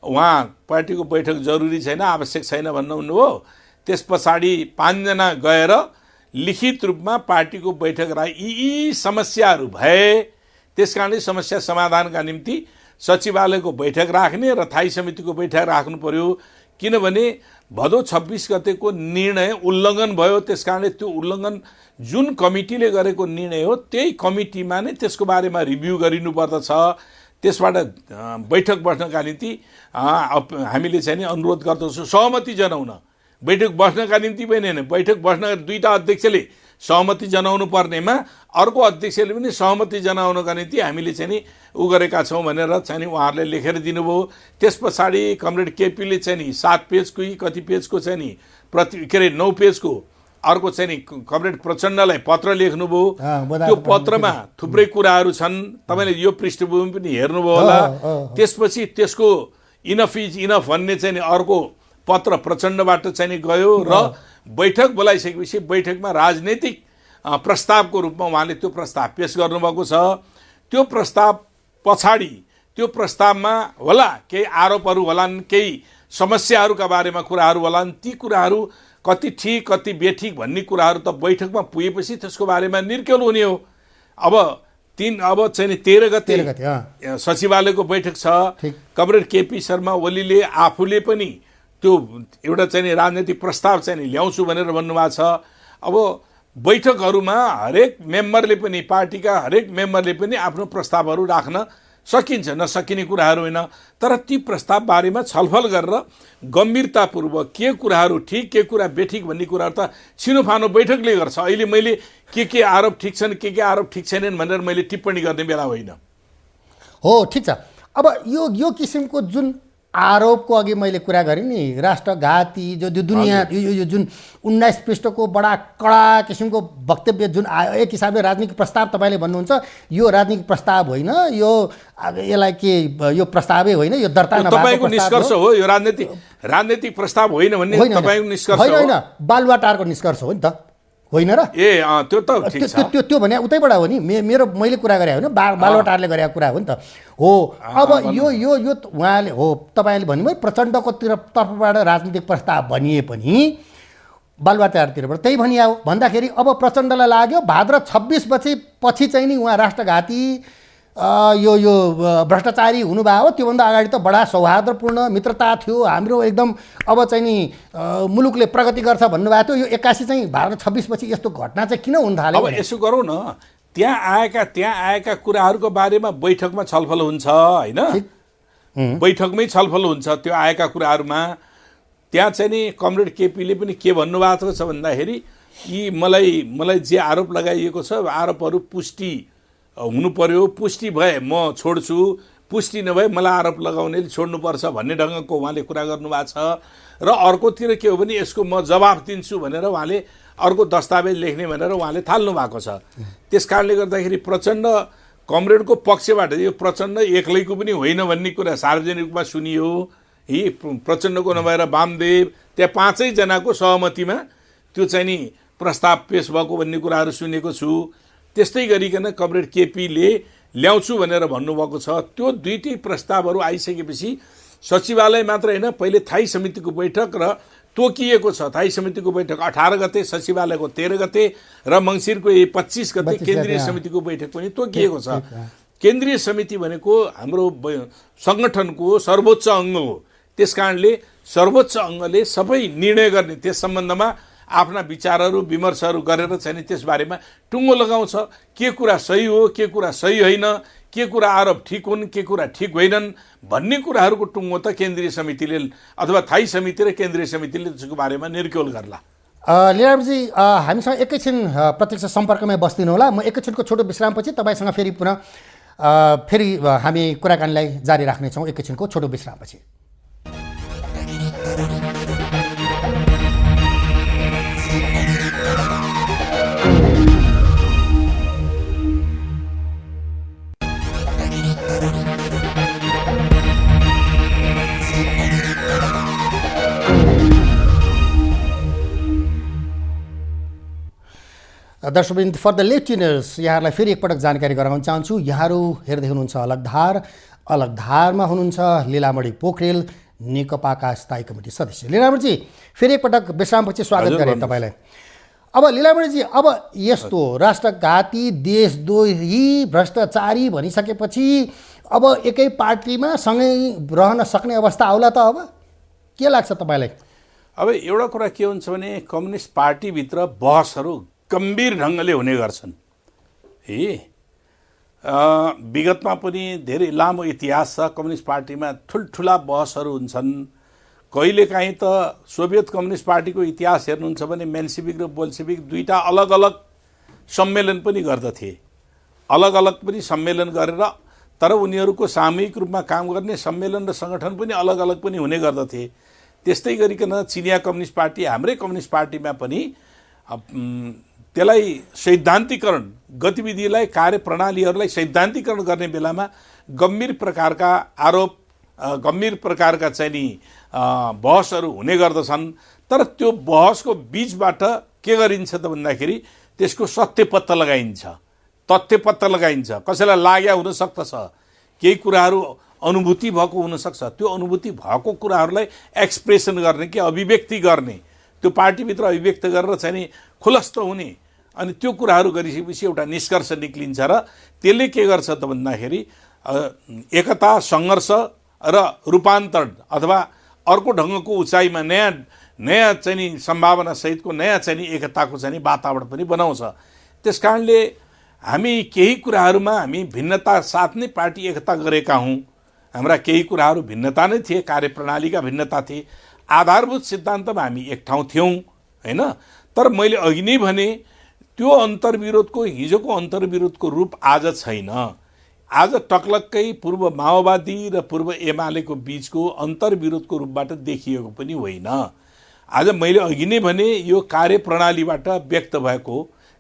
उहाँ पार्टीको बैठक जरुरी छैन, आवश्यक छैन भन्नुभयो। त्यस पछाडि 5 जना गएर लिखित रूपमा पार्टीको बैठक यी समस्याहरू भए, त्यस कारणले समस्या समाधानका निम्ति सचिवालयको बैठक राख्ने र थाई समितिको बैठक राख्नु पर्यो। किनभने भदौ 26 गतेको निर्णय उल्लङ्घन भयो। त्यस कारणले त्यो उल्लङ्घन जुन कमिटीले गरेको निर्णय हो त्यही कमिटीमा नै त्यसको बारेमा रिभ्यू गरिनुपर्दछ। त्यसबाट बैठक बस्नका निम्ति हामीले चाहिँ नि अनुरोध गर्दछौँ सहमति जनाउन। बैठक बस्नका निम्ति पनि होइन, बैठक बस्न 2टा अध्यक्षले सहमति जनाउनु पर्नेमा अर्को अध्यक्षले पनि सहमति जनाउनका निम्ति हामीले चाहिँ नि गरेका छौँ भनेर चाहिँ नि उहाँहरूले लेखेर दिनुभयो। त्यस पछाडि कमरेड केपीले चाहिँ नि 7 पेजको कति पेजको चाहिँ नि 9 पेजको अर्को चाहिँ नि कमरेड प्रचण्डलाई पत्र लेख्नुभयो। त्यो पत्रमा थुप्रै कुराहरू छन्, तपाईँले यो पृष्ठभूमि पनि हेर्नुभयो होला। त्यसपछि त्यसको इनफ इज इनफ भन्ने चाहिँ नि अर्को पत्र प्रचण्डबाट चाहिँ नि गयो र बैठक बोलाइसकेपछि बैठकमा राजनैतिक प्रस्तावको रूपमा उहाँले त्यो प्रस्ताव पेश गर्नुभएको छ। त्यो प्रस्ताव पछाडि त्यो प्रस्तावमा होला केही आरोपहरू होलान्, केही समस्याहरूका बारेमा कुराहरू होलान्। ती कुराहरू कति ठिक कति बेठिक भन्ने कुराहरू त बैठकमा पुगेपछि त्यसको बारेमा निर्केल हुने हो। अब चाहिँ नि 13 गते सचिवालयको बैठक छ। कमरेड केपी शर्मा ओलीले आफूले पनि त्यो एउटा चाहिँ नि राजनैतिक प्रस्ताव चाहिँ नि ल्याउँछु भनेर भन्नुभएको छ। अब बैठकहरूमा हरेक मेम्बरले पनि पार्टीका हरेक मेम्बरले पनि आफ्नो प्रस्तावहरू राख्न सकिन्छ, नसकिने कुराहरू होइन। तर ती प्रस्ताव बारेमा छलफल गरेर गम्भीरतापूर्वक के कुराहरू ठिक के कुरा बेठिक भन्ने कुराहरू त छिनोफानो बैठकले गर्छ। अहिले मैले के आरोप ठिक छन् के आरोप ठिक छैनन् भनेर मैले टिप्पणी गर्ने बेला होइन। हो, ठिक छ। अब यो किसिमको जुन आरोपको अघि मैले कुरा गरेँ नि, राष्ट्रघाती जो दुनियाँ यो जुन 19 पृष्ठको बडा कडा किसिमको वक्तव्य जुन आयो, एक हिसाबले राजनीतिक प्रस्ताव तपाईँले भन्नुहुन्छ यो राजनीतिक प्रस्ताव होइन, यसलाई के यो प्रस्तावै होइन, यो दर्ता नभएको तपाईँको निष्कर्ष हो। यो राजनीतिक प्रस्ताव होइन भन्ने तपाईँको निष्कर्ष होइन, बालुवाटारको निष्कर्ष हो नि त, होइन र? त्यो त ठिक छ। त्यो भने उतैबाट हो नि, मैले कुरा गरे होइन, बालुवाटारले गरेको कुरा हो नि त। हो, अब यो उहाँले हो तपाईँले भन्नुभयो प्रचण्डको तर्फबाट राजनीतिक प्रस्ताव भनिए पनि बालुवाटारतिरबाट त्यही भनिया हो। भन्दाखेरि अब प्रचण्डलाई लाग्यो भाद्र 26 पछि चाहिँ नि उहाँ राष्ट्रघाती यो भ्रष्टाचारी हुनुभयो हो। त्योभन्दा अगाडि त बडा सौहार्दपूर्ण मित्रता थियो हाम्रो एकदम। अब चाहिँ नि मुलुकले प्रगति गर्छ भन्नुभएको थियो। यो 81 चाहिँ भाद्र 26 पछि यस्तो घटना चाहिँ किन हुन थाल्यो? अब यसो गरौँ न, त्यहाँ आएका कुराहरूको बारेमा बैठकमा छलफल हुन्छ होइन, बैठकमै छलफल हुन्छ त्यो आएका कुराहरूमा। त्यहाँ चाहिँ नि कमरेड केपीले पनि के भन्नुभएको छ भन्दाखेरि यी मलाई जे आरोप लगाइएको छ आरोपहरू पुष्टि हुनु पर्यो, पुष्टि भए म छोड्छु, पुष्टि नभए मलाई आरोप लगाउनेले छोड्नुपर्छ भन्ने ढङ्गको उहाँले कुरा गर्नुभएको छ। र अर्कोतिर के हो भने यसको म जवाफ दिन्छु भनेर उहाँले अर्को दस्तावेज लेख्ने भनेर उहाँले थाल्नु भएको छ। त्यस कारणले गर्दाखेरि प्रचण्ड कमरेडको पक्षबाट यो प्रचण्ड एक्लैको पनि होइन भन्ने कुरा सार्वजनिक रूपमा सुनियो। यी प्रचण्डको नभएर वामदेव त्यहाँ 5 जनाको सहमतिमा त्यो चाहिँ नि प्रस्ताव पेश भएको भन्ने कुराहरू सुनेको छु। त्यस्तै गरिकन कमरेड केपीले ल्याउँछु भनेर भन्नुभएको छ। त्यो दुईटै प्रस्तावहरू आइसकेपछि सचिवालय मात्र होइन, पहिले थाई समितिको बैठक र तोकिएको छ। थाई समितिको बैठक 18 गते, सचिवालयको 13 गते र मङ्सिरको 25 गते केन्द्रीय समितिको बैठक पनि तोकिएको छ। केन्द्रीय समिति भनेको हाम्रो सङ्गठनको सर्वोच्च अङ्ग हो। त्यस कारणले सर्वोच्च अङ्गले सबै निर्णय गर्ने, त्यस सम्बन्धमा आफ्ना विचारहरू विमर्शहरू गरेर चाहिँ त्यसबारेमा टुङ्गो लगाउँछ। के कुरा सही हो, के कुरा सही होइन, के कुरा आरोप ठिक हुन्, के कुरा ठिक होइनन् भन्ने कुराहरूको टुङ्गो त केन्द्रीय समितिले अथवा थाई समिति र केन्द्रीय समितिले त्यसको बारेमा निर्क्योल गर्ला। लीलाजी, हामीसँग एकैछिन प्रत्यक्ष सम्पर्कमै बस्दिनु होला। म एकैछिनको छोटो विश्रामपछि तपाईँसँग फेरि हामी कुराकानीलाई जारी राख्नेछौँ। एकैछिनको छोटो विश्रामपछि। दर्शकवृन्द, फर द लिसनर्स, यहाँहरूलाई फेरि एकपटक जानकारी गराउन चाहन्छु। यहाँहरू हेर्दै हुनुहुन्छ अलगधारमा हुनुहुन्छ लीलामणि पोखरेल, नेकपाका स्थायी कमिटी सदस्य। लीलामणिजी, फेरि एकपटक विश्रामपछि स्वागत गरेँ तपाईँलाई। अब लीलामणिजी, अब यस्तो राष्ट्रघाती देशद्रोही भ्रष्टाचारी भनिसकेपछि अब एकै पार्टीमा सँगै रहन सक्ने अवस्था आउला त? अब के लाग्छ तपाईँलाई? अब एउटा कुरा के हुन्छ भने कम्युनिस्ट पार्टीभित्र बहसहरू गम्भीर ढङ्गले हुने गर्छन्। विगतमा पनि धेरै लामो इतिहास छ। कम्युनिस्ट पार्टीमा ठुल्ठुला बहसहरू हुन्छन्। कहिलेकाहीँ त सोभियत कम्युनिस्ट पार्टीको इतिहास हेर्नुहुन्छ भने मेन्सिभिक र बोल्सेभिक दुईटा अलग अलग सम्मेलन पनि गर्दथे। अलग अलग पनि सम्मेलन गरेर तर उनीहरूको सामूहिक रूपमा काम गर्ने सम्मेलन र सङ्गठन पनि अलग अलग पनि हुने गर्दथे। त्यस्तै गरिकन चिनिया कम्युनिस्ट पार्टी, हाम्रै कम्युनिस्ट पार्टीमा पनि त्यसलाई सैद्धान्तिकरण, गतिविधिलाई, कार्यप्रणालीहरूलाई सैद्धान्तिकरण गर्ने बेलामा गम्भीर प्रकारका आरोप, गम्भीर प्रकारका चाहिँ नि बहसहरू हुने गर्दछन्। तर त्यो बहसको बिचबाट के गरिन्छ त भन्दाखेरि त्यसको सत्य पत्ता लगाइन्छ, तथ्य पत्ता लगाइन्छ। कसैलाई लाग्या हुनसक्दछ, केही कुराहरू अनुभूति भएको हुनसक्छ। त्यो अनुभूति भएको कुराहरूलाई एक्सप्रेसन गर्ने कि अभिव्यक्ति गर्ने, त्यो पार्टीभित्र अभिव्यक्त गरेर चाहिँ नि खुलस्त हुने, अनि त्यो कुराहरू गरिसकेपछि एउटा निष्कर्ष निक्लिन्छ र त्यसले के गर्छ त भन्दाखेरि एकता, सङ्घर्ष र रूपान्तरण अथवा अर्को ढङ्गको उचाइमा नयाँ चाहिँ नि सम्भावना सहितको नयाँ चाहिँ नि एकताको चाहिँ नि वातावरण पनि बनाउँछ। त्यस कारणले हामी केही कुराहरूमा हामी भिन्नता साथ नै पार्टी एकता गरेका हौँ। हाम्रा केही कुराहरू भिन्नता नै थिए, कार्यप्रणालीका भिन्नता थिए, आधारभूत सिद्धान्तमा हामी एक ठाउँ थियौँ होइन। तर मैले अघि नै भने त्यो अन्तर्विरोधको, हिजोको अन्तर्विरोधको रूप आज छैन। आज टक्लक्कै पूर्व माओवादी र पूर्व एमालेको बिचको अन्तर्विरोधको रूपबाट देखिएको पनि होइन। आज मैले अघि नै भने यो कार्यप्रणालीबाट व्यक्त भएको,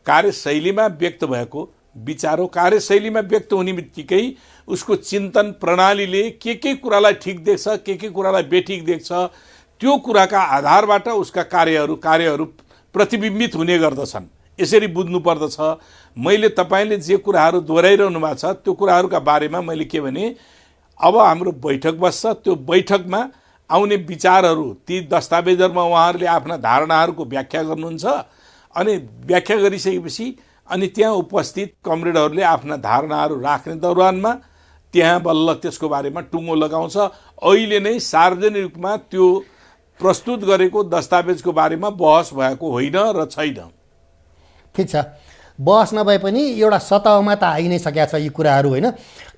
कार्यशैलीमा व्यक्त भएको विचार हो। कार्यशैलीमा व्यक्त हुने बित्तिकै उसको चिन्तन प्रणालीले के कुरालाई ठिक देख्छ, के कुरालाई बेठिक देख्छ, त्यो कुराका आधारबाट उसका कार्यहरू प्रतिबिम्बित हुने गर्दछन्। यसरी बुझ्नु पर्दछ। मैले तपाईँले जे कुराहरू दोहोऱ्याइरहनु भएको छ त्यो कुराहरूका बारेमा मैले के भने, अब हाम्रो बैठक बस्छ, त्यो बैठकमा आउने विचारहरू, ती दस्तावेजहरूमा उहाँहरूले आफ्ना धारणाहरूको व्याख्या गर्नुहुन्छ। अनि व्याख्या गरिसकेपछि अनि त्यहाँ उपस्थित कमरेडहरूले आफ्ना धारणाहरू राख्ने दौरानमा त्यहाँ बल्ल त्यसको बारेमा टुङ्गो लगाउँछ। अहिले नै सार्वजनिक रूपमा त्यो प्रस्तुत गरेको दस्तावेजको बारेमा बहस भएको होइन र छैन। ठिक छ, बहस नभए पनि एउटा सतहमा त आइ नै सकेका छ यी कुराहरू होइन।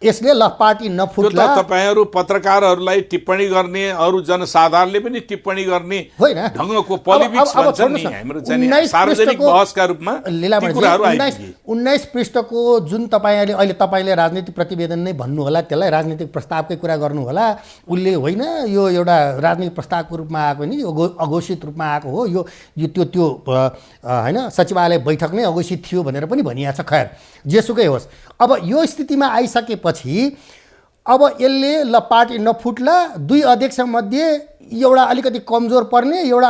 यसले ल पार्टी त्यो त नफुट्ला तपाईहरू पत्रकारहरूलाई टिप्पणी गर्ने अरू जनसाधारणले पनि टिप्पणी गर्ने होइन ढङ्गको पोलिटिक्स अब भन्छ नि छोड्नुहोस् न, हाम्रो चाहिँ 19 सार्वजनिक पृष्ठको- बहसका रूपमा ती कुराहरू आइपुगे 19 पृष्ठको जुन तपाईँले राजनीतिक प्रतिवेदन नै भन्नु होला, त्यसलाई राजनीतिक प्रस्तावकै कुरा गर्नु होला। उसले होइन यो एउटा राजनीतिक प्रस्तावको रूपमा आएको नि, यो अघोषित रूपमा आएको हो, यो त्यो होइन सचिवालय बैठक नै अघोषित थियो भनेर पनि भनिएको छ। खैर जेसुकै होस्, अब यो स्थितिमा आइसकेपछि अब यसले ल पार्टी नफुट्ला, दुई अध्यक्षमध्ये एउटा अलिकति कमजोर पर्ने, एउटा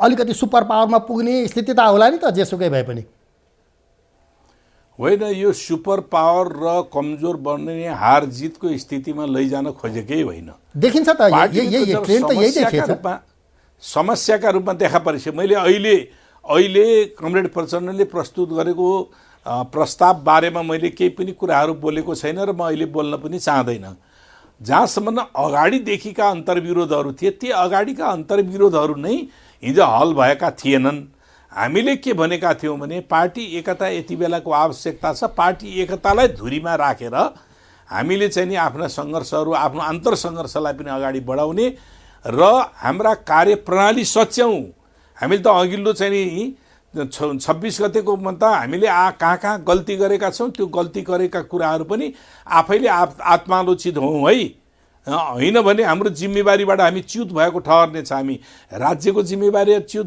अलिकति सुपर पावरमा पुग्ने स्थिति त होला नि त, जेसुकै भए पनि। होइन, यो सुपर पावर र कमजोर बन्ने हार जितको स्थितिमा लैजान खोजेकै होइन। देखिन्छ त यही ट्रेन्ड त यही देखिन्छ। समस्याका रूपमा देखा परेछ। मैले अहिले कमरेड प्रचण्डले प्रस्तुत गरेको प्रस्ताव बारेमा मैले केही पनि कुराहरू बोलेको छैन र म अहिले बोल्न पनि चाहदैन। जहाँसम्म अगाडिदेखिका अन्तर्विरोधहरू थिए, ती अगाडिका अन्तर्विरोधहरू नै हिजो हल भएका थिएनन्। हामीले के भनेका थियौँ भने पार्टी एकता यति बेलाको आवश्यकता छ। पार्टी एकतालाई धुरीमा राखेर हामीले चाहिँ नि आफ्ना सङ्घर्षहरू, आफ्नो अन्तरसङ्घर्षलाई पनि अगाडि बढाउने र हाम्रा कार्यप्रणाली सच्याउँ। हामीले त अघिल्लो चाहिँ नि 26 गतेको त हामीले कहाँ गल्ती गरेका छौँ, त्यो गल्ती गरेका कुराहरू पनि आफैले आत्मालोचित हौँ है। होइन भने हाम्रो जिम्मेवारीबाट हामी च्युत भएको ठहर्नेछ। हामी राज्यको जिम्मेवारी च्युत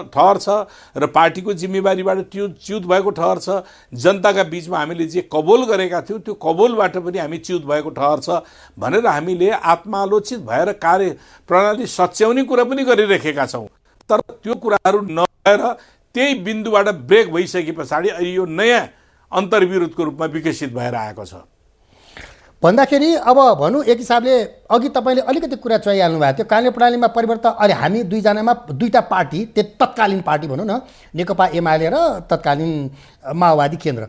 ठहर्छ र पार्टीको जिम्मेवारीबाट च्युत भएको ठहर्छ। जनताका बिचमा हामीले जे कबोल गरेका थियौँ त्यो कबोलबाट पनि हामी च्युत भएको ठहर्छ भनेर हामीले आत्मालोचित भएर कार्यप्रणाली सच्याउने कुरा पनि गरिरहेका छौँ। तर त्यो कुराहरू नभएर त्यही बिन्दुबाट ब्रेक भइसके पछाडि अहिले यो नयाँ अन्तर्विरोधको रूपमा विकसित भएर आएको छ भन्दाखेरि अब भनौँ एक हिसाबले अघि तपाईँले अलिकति कुरा चाहिहाल्नु भएको थियो, कार्यप्रणालीमा परिवर्तन। अहिले हामी दुईजनामा दुईवटा पार्टी, त्यो तत्कालीन पार्टी भनौँ न, नेकपा एमाले र तत्कालीन माओवादी केन्द्र,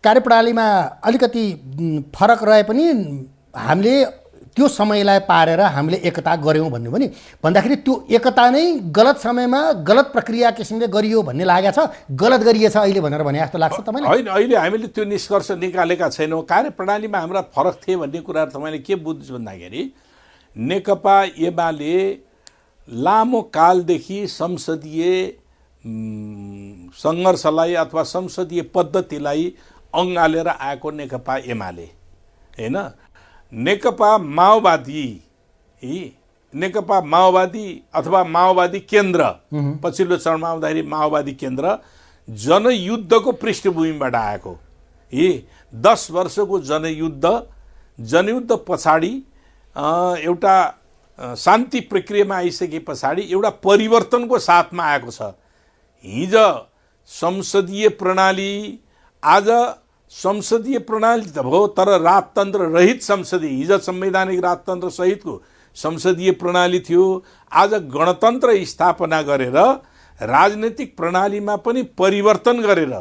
कार्यप्रणालीमा अलिकति फरक रहे पनि हामीले त्यो समयलाई पारेर हामीले एकता गऱ्यौँ भन्नु भने भन्दाखेरि त्यो एकता नै गलत समयमा गलत प्रक्रिया किसिमले गरियो भन्ने लागेको छ, गलत गरिएछ अहिले भनेर भने जस्तो लाग्छ तपाईँलाई? होइन, अहिले हामीले त्यो निष्कर्ष निकालेका छैनौँ। कार्यप्रणालीमा हाम्रा फरक थिए भन्ने कुराहरू तपाईँले के बुझ्नु भन्दाखेरि नेकपा एमाले लामो कालदेखि संसदीय सङ्घर्षलाई अथवा संसदीय पद्धतिलाई अँगालेर आएको नेकपा एमाले होइन। नेकपा माओवादी अथवा माओवादी केन्द्र पछिल्लो चरणमा आउँदाखेरि माओवादी केन्द्र जनयुद्धको पृष्ठभूमिबाट आएको। 10 वर्षको जनयुद्ध पछाडि एउटा शान्ति प्रक्रियामा आइसके पछाडि एउटा परिवर्तनको साथमा आएको छ। हिजो संसदीय प्रणाली, आज संसदीय प्रणाली त भयो तर राजतन्त्र रहित संसदीय, हिजो संवैधानिक राजतन्त्र सहितको संसदीय प्रणाली थियो। आज गणतन्त्र स्थापना गरेर राजनैतिक प्रणालीमा पनि परिवर्तन गरेर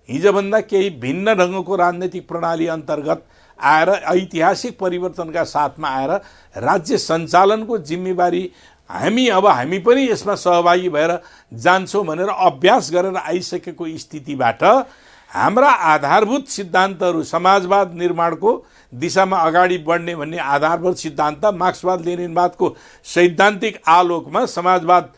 हिजोभन्दा केही भिन्न ढङ्गको राजनैतिक प्रणाली अन्तर्गत आएर ऐतिहासिक परिवर्तनका साथमा आएर राज्य सञ्चालनको जिम्मेवारी हामी पनि यसमा सहभागी भएर जान्छौँ भनेर अभ्यास गरेर आइसकेको स्थितिबाट हाम्रा आधारभूत सिद्धान्तहरू, समाजवाद निर्माणको दिशामा अगाडि बढ्ने भन्ने आधारभूत सिद्धान्त, मार्क्सवाद लेनिनवादको सैद्धान्तिक आलोकमा समाजवाद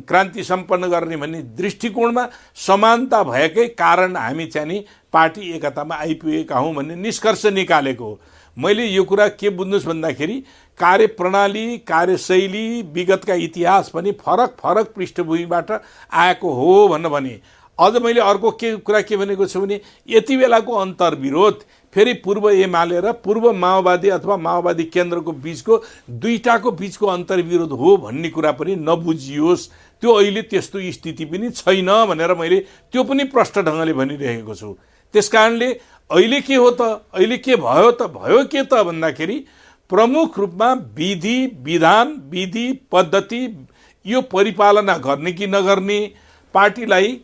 क्रान्ति सम्पन्न गर्ने भन्ने दृष्टिकोणमा समानता भएकै कारण हामी चाहिँ नि पार्टी एकतामा आइपुगेका हौँ भन्ने निष्कर्ष निकालेको हो। मैले यो कुरा के बुझ्नुहोस् भन्दाखेरि कार्यप्रणाली, कार्यशैली, विगतका इतिहास पनि फरक पृष्ठभूमिबाट आएको हो भने अझ मैले अर्को कुरा के भनेको छु भने यति बेलाको अन्तर्विरोध फेरि पूर्व एमाले र पूर्व माओवादी अथवा माओवादी केन्द्रको बिचको दुईटाको बिचको अन्तर्विरोध हो भन्ने कुरा पनि नबुझियोस्। त्यो अहिले त्यस्तो स्थिति पनि छैन भनेर मैले त्यो पनि प्रष्ट ढङ्गले भनिरहेको छु। त्यसकारणले अहिले के हो त, अहिले के भयो त भन्दाखेरि प्रमुख रूपमा विधि पद्धति यो परिपालना गर्ने कि नगर्ने, पार्टीलाई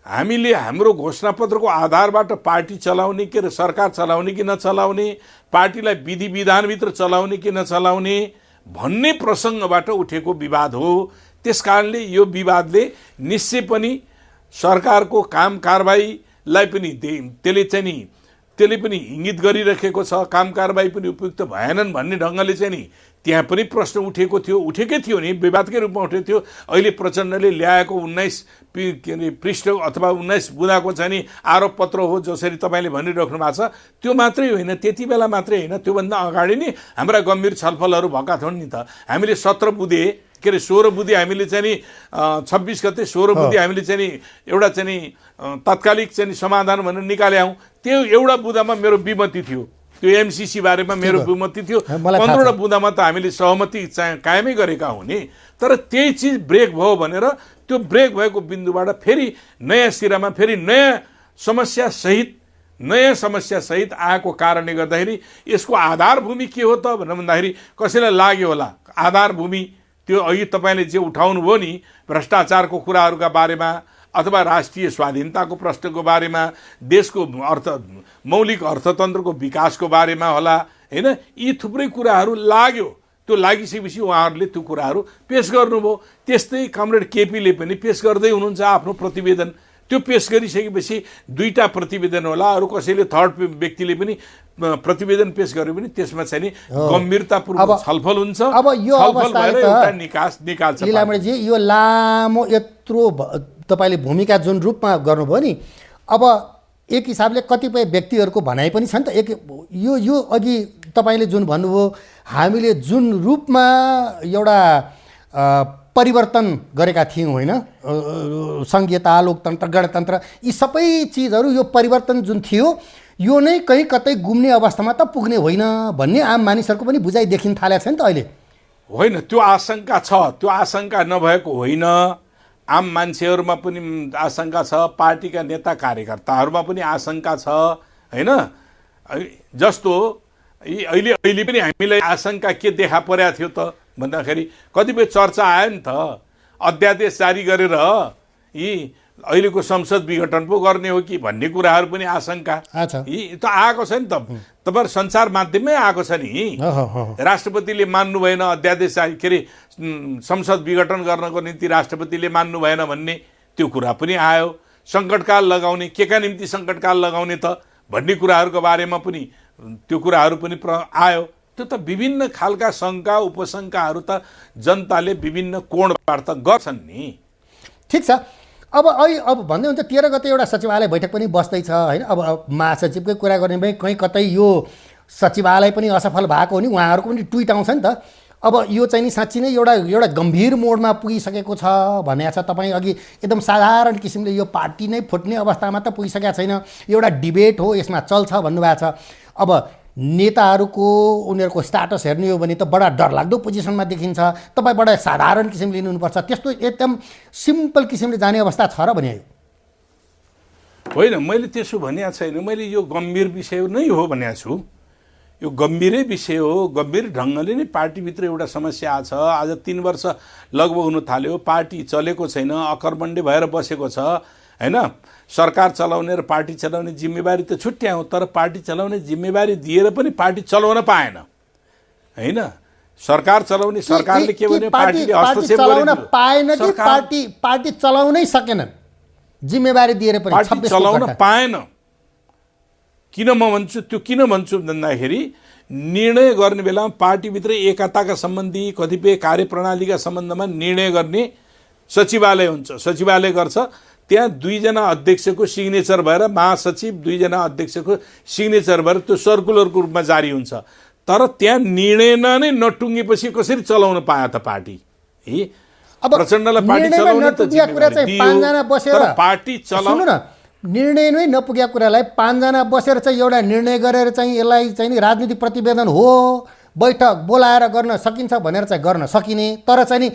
हामीले हाम्रो घोषणापत्रको आधारबाट पार्टी चलाउने कि सरकार चलाउने कि नचलाउने, पार्टीलाई विधि विधानभित्र चलाउने कि नचलाउने भन्ने प्रसङ्गबाट उठेको विवाद हो। त्यसकारणले यो विवादले निश्चय पनि सरकारको काम कारबाहीलाई पनि त्यसले चाहिँ नि त्यसले पनि इङ्गित गरिरहेको छ काम कारबाही पनि उपयुक्त भएनन् भन्ने ढङ्गले चाहिँ नि त्यहाँ पनि प्रश्न उठेकै थियो नि, विवादकै रूपमा उठेको थियो। अहिले प्रचण्डले ल्याएको 19 के अरे पृष्ठ अथवा 19 बुँदाको चाहिँ नि आरोप पत्र हो जसरी तपाईँले भनिराख्नु भएको छ, त्यो मात्रै होइन, त्यति बेला मात्रै होइन, त्योभन्दा अगाडि नै हाम्रा गम्भीर छलफलहरू भएका थियन् नि त। हामीले 17 बुँदे के अरे 16 बुँदे हामीले चाहिँ नि 26 गते 16 बुँदे हामीले चाहिँ नि एउटा चाहिँ नि तत्कालिक चाहिँ नि समाधान भनेर निकाल्याउँ। त्यो एउटा बुँदामा मेरो विमति थियो, त्यो एमसिसी बारेमा मेरो विमति थियो। 15वटा बुँदामा त हामीले सहमति कायमै गरेका हुँ नि। तर त्यही चिज ब्रेक भयो भनेर त्यो ब्रेक भएको बिन्दुबाट फेरि नयाँ सिरामा फेरि नयाँ समस्यासहित आएको कारणले गर्दाखेरि यसको आधारभूमि के हो त भनेर भन्दाखेरि कसैलाई लाग्यो होला आधारभूमि त्यो अघि तपाईँले जे उठाउनु भयो नि भ्रष्टाचारको कुराहरूका बारेमा अथवा राष्ट्रिय स्वाधीनताको प्रश्नको बारेमा, देशको मौलिक अर्थतन्त्रको विकासको बारेमा होला हैन, यी थुप्रै कुराहरू लाग्यो। त्यो लागिसकेपछि उहाँहरूले त्यो कुराहरू पेश गर्नुभयो। त्यस्तै कमरेड केपीले पनि पेश गर्दै हुनुहुन्छ आफ्नो प्रतिवेदन। त्यो पेश गरिसकेपछि दुईटा प्रतिवेदन होला, अरू कसैले थर्ड व्यक्तिले पनि प्रतिवेदन पेश गर्यो भने त्यसमा चाहिँ नि गम्भीरतापूर्वक छलफल हुन्छ। अब यो अवस्थाले एउटा निकाल्छ लीलामणिजी, यो लामो यत्रो तपाईँले भूमिका जुन रूपमा गर्नुभयो नि, अब एक हिसाबले कतिपय व्यक्तिहरूको भनाइ पनि छ नि त। यो अघि तपाईँले जुन भन्नुभयो, हामीले जुन रूपमा एउटा परिवर्तन गरेका थियौँ होइन, सङ्घीयता, लोकतन्त्र, गणतन्त्र, यी सबै चिजहरू, यो परिवर्तन जुन थियो यो नै कहीँ कतै गुम्ने अवस्थामा त पुग्ने होइन भन्ने आम मानिसहरूको पनि बुझाइ देखिन थालेको छ नि त अहिले। होइन, त्यो आशंका छ, त्यो आशंका नभएको होइन। आम मान्छेहरूमा पनि आशंका छ, पार्टीका नेता कार्यकर्ताहरूमा पनि आशंका छ होइन। जस्तो अहिले पनि हामीलाई आशंका के देखा परेको थियो त भन्दाखेरि कतिपय चर्चा आयो नि त, अध्यादेश जारी गरेर यी अहिलेको संसद विघटन पो गर्ने हो कि भन्ने कुराहरू पनि आशंका यी त आएको छ नि त। तपाईँहरू सञ्चार माध्यममै आएको छ नि। राष्ट्रपतिले मान्नु भएन अध्यादेश के अरे संसद विघटन गर्नको निम्ति राष्ट्रपतिले मान्नु भएन भन्ने त्यो कुरा पनि आयो। सङ्कटकाल लगाउने, केका निम्ति सङ्कटकाल लगाउने त भन्ने कुराहरूको बारेमा पनि त्यो कुराहरू पनि आयो। त्यो त विभिन्न खालका शङ्का उपशङ्काहरू त जनताले विभिन्न कोणबाट त गर्छन् नि। ठिक छ, अब भन्दै हुन्छ 13 गते एउटा सचिवालय बैठक पनि बस्दैछ होइन। अब महासचिवकै कुरा गर्ने भए कहीँ कतै यो सचिवालय पनि असफल भएको हो नि, उहाँहरूको पनि ट्विट आउँछ नि त। अब यो चाहिँ नि साँच्ची नै एउटा गम्भीर मोडमा पुगिसकेको छ भनेको छ। तपाईँ अघि एकदम साधारण किसिमले यो पार्टी नै फुट्ने अवस्थामा त पुगिसकेको छैन, एउटा डिबेट हो, यसमा चल्छ भन्नुभएको छ। अब नेताहरूको उनीहरूको स्टाटस हेर्ने हो भने त बडा डरलाग्दो पोजिसनमा देखिन्छ। तपाईँ बडा साधारण किसिमले लिनुपर्छ, त्यस्तो एकदम सिम्पल किसिमले जाने अवस्था छ र भने होइन। मैले त्यसो भनेको छैन, मैले यो गम्भीर विषय नै हो भनेको छु। यो गम्भीरै विषय हो, गम्भीर ढङ्गले नै पार्टीभित्र एउटा समस्या छ। आज 3 वर्ष लगभग हुन थाल्यो, पार्टी चलेको छैन, अकर्मण्य भएर बसेको छ होइन। सरकार चलाउने र पार्टी चलाउने जिम्मेवारी त छुट्याउँ, तर पार्टी चलाउने जिम्मेवारी दिएर पनि पार्टी चलाउन पाएन होइन। सरकार चलाउने सरकारले के भन्यो, पार्टीले हस्तक्षेप गरेन, पाएन कि पार्टी चलाउनै सकेनन्, जिम्मेवारी दिएर पनि पार्टी चलाउन पाएन। किन म भन्छु, त्यो किन भन्छु भन्दाखेरि निर्णय गर्ने बेलामा पार्टीभित्र एकताका सम्बन्धी कतिपय कार्यप्रणालीका सम्बन्धमा निर्णय गर्ने सचिवालय हुन्छ, सचिवालय गर्छ। त्यहाँ 2 जना अध्यक्षको सिग्नेचर भएर, महासचिव 2 जना अध्यक्षको सिग्नेचर भएर त्यो सर्कुलरको रूपमा जारी हुन्छ। तर त्यहाँ निर्णय नै नटुङ्गेपछि कसरी चलाउन पायो त पार्टी? अब प्रचण्डलाई पार्टी चलाउने त पार्टी चलाउनु न, निर्णय नै नपुगेको कुरालाई 5 जना बसेर चाहिँ एउटा निर्णय गरेर चाहिँ यसलाई चाहिँ नि राजनीतिक प्रतिवेदन हो, बैठक बोलाएर गर्न सकिन्छ भनेर चाहिँ गर्न सकिने। तर चाहिँ नि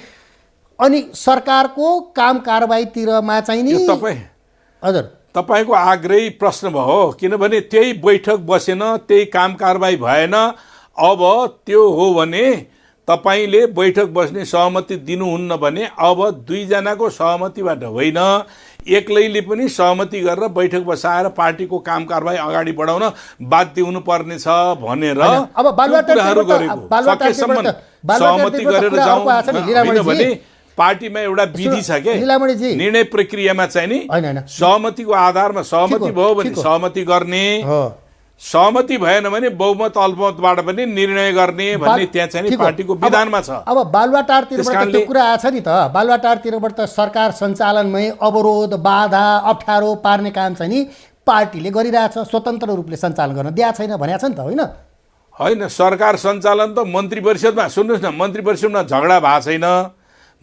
अनि सरकारको काम कारबाहीतिरमा चाहिँ नि हजुर तपाईँको आग्रही प्रश्न भयो, किनभने त्यही बैठक बसेन, त्यही काम कारबाही भएन। अब त्यो हो भने तपाईँले बैठक बस्ने सहमति दिनुहुन्न भने अब 2 जनाको सहमतिबाट होइन, एक्लैले पनि सहमति गरेर बैठक बसाएर पार्टीको काम कारबाही अगाडि बढाउन बाध्य हुनुपर्ने छ भनेर अब कुराहरू गरेको। सकेसम्म सहमति गरेर जाउँ भने पार्टीमा एउटा विधि छ के, निर्णय प्रक्रियामा चाहिँ नि सहमतिको आधारमा सहमति भयो भने सहमति गर्ने, सहमति भएन भने बहुमत अल्पमतबाट पनि निर्णय गर्ने भन्ने त्यहाँ चाहिँ नि ठिक हो। पार्टीको विधानमा छ। अब बालुवाटारतिरबाट त त्यसकारणले- त्यो कुरा आएछ नि त, बालुवाटारतिरबाट त सरकार सञ्चालनमै अवरोध बाधा अप्ठ्यारो पार्ने काम चाहिँ नि पार्टीले गरिरहेछ, स्वतन्त्र रूपले सञ्चालन गर्न दिएको छैन भनेको छ नि त, होइन? होइन, सरकार सञ्चालन त मन्त्री परिषदमा, सुन्नुहोस् न, मन्त्री परिषदमा झगडा भएको छैन,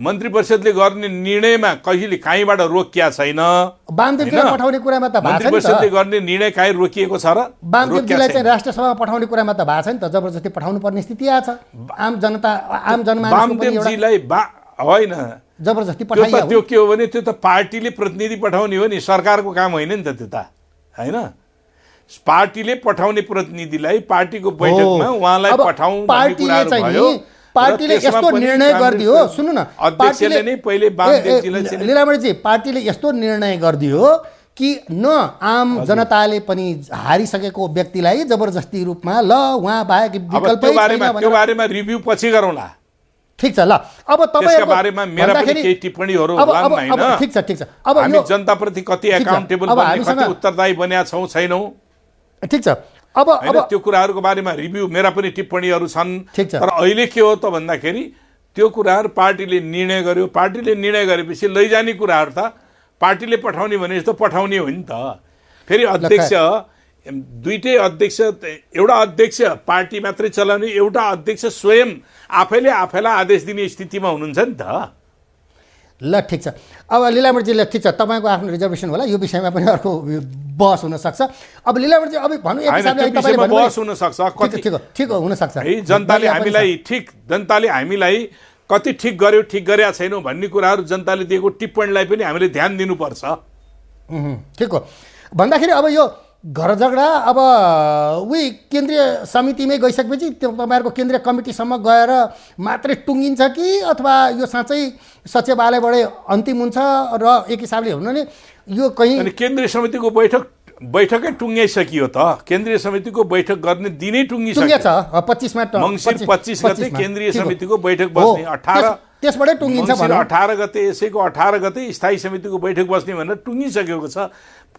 मन्त्री परिषदले गर्ने निर्णयमा कहिले कहीँबाट रोकिया छैन। वामदेवजीलाई होइन? पठाउने कुरामा त भएको मन्त्री छ नि परिषदले त, गर्ने निर्णय कहीँ रोकिएको छ र? वामदेवजीलाई चाहिँ रोकिया छैन। राष्ट्रिय सभामा पठाउने कुरामा त भएको छ नि त, जबरजस्ती पठाउनु पर्ने स्थिति आएछ। आम जनता आम जनमानसको पनि एउटा वामदेवजीलाई होइन, जबरजस्ती त्यो त पठाइयो। त्यो के हो भने त्यो त पार्टीले प्रतिनिधि पठाउने हो नि, सरकारको काम होइन नि त त्यो त, होइन? पार्टीले पठाउने प्रतिनिधिलाई पार्टीको बैठकमा उहाँलाई अब पठाउँ भन्ने पार्टीले कुराहरू चाहिँ भयो। नि पार्टीले र त्यसमा यस्तो पनि निर्णय गरिदियो, काङ्ग्रेसको सुन्नु न, अध्यक्षले नै पहिले वामदेवजीलाई चाहिँ लीलामणिजी, पार्टीले यस्तो निर्णय गरिदियो कि न आम जनताले पनि हारिसकेको व्यक्तिलाई जबरजस्ती रूपमा ल उहाँ बाहेक अब विकल्पै त्यो बारेमा छैन त्यो भनेर। बारेमा रिभ्यू पछि गरौँला। ठिक छ, ल अब त्यसका तपाईहरुको बारेमा मेरा पनि भन्दाखेरि- केही टिप्पणीहरू अब होलान् अब होइन? अब ठिक छ, ठिक छ। अब हामी यो जनताप्रति कति ठिक छ। एकाउन्टेबल अब बन्ने, हामीसँग- कति उत्तरदायी बन्या छौँ छैनौँ, ठिक छ। अब होइन? त्यो कुराहरूको बारेमा रिभ्यू, मेरा पनि टिप्पणीहरू छन्। ठिक छ। तर अहिले के हो त भन्दाखेरि त्यो कुराहरू पार्टीले निर्णय गर्यो, पार्टीले निर्णय गरेपछि लैजाने कुराहरू त पार्टीले पठाउने भने जस्तो पठाउने हो नि त। फेरि अध्यक्ष, दुईटै अध्यक्ष, एउटा अध्यक्ष पार्टी मात्रै चलाउने, एउटा अध्यक्ष स्वयं आफैले आफैलाई आदेश दिने स्थितिमा हुनुहुन्छ नि त। ल ठिक छ। अब लीलामणिजीले ठिक छ, तपाईँको आफ्नो रिजर्भेसन होला, यो विषयमा पनि अर्को बहस हुनसक्छ। अब लीलामणिजी, अब भन्नु एक होइन, हिसाबले त्यो तपाईँले विषयमा भन्नुभयो- बहस हुनसक्छ। ठिक कति ठिक हो, ठिक हो, हुनसक्छ। है जनताले हामीलाई कति ठिक गर्यो, ठिक गरेका छैनौँ भन्ने कुराहरू जनताले दिएको टिप्पणीलाई पनि हामीले ध्यान दिनुपर्छ। ठिक हो। भन्दाखेरि अब यो घर झगडा अब उही केन्द्रीय समितिमै गइसकेपछि त्यो तपाईँहरूको केन्द्रीय कमिटीसम्म गएर मात्रै टुङ्गिन्छ कि अथवा यो साँच्चै सचिवालयबाटै अन्तिम हुन्छ र एक हिसाबले भन्नु भने यो कहीँ अनि केन्द्रीय समितिको बैठकै टुङ्ग्याइसकियो त। केन्द्रीय समितिको बैठक गर्ने दिनै टुङ्गिएछ टुङ्गिसक्यो। 25मा मङ्सिर 25 गते 25 केन्द्रीय ठिक हो। समितिको बैठक हो, बस्ने, 18 त्यसबाटै टुङ्गिन्छ मङ्सिर भनौँ। 18 गते, यसैको 18 गते स्थायी समितिको बैठक बस्ने भनेर टुङ्गिसकेको छ।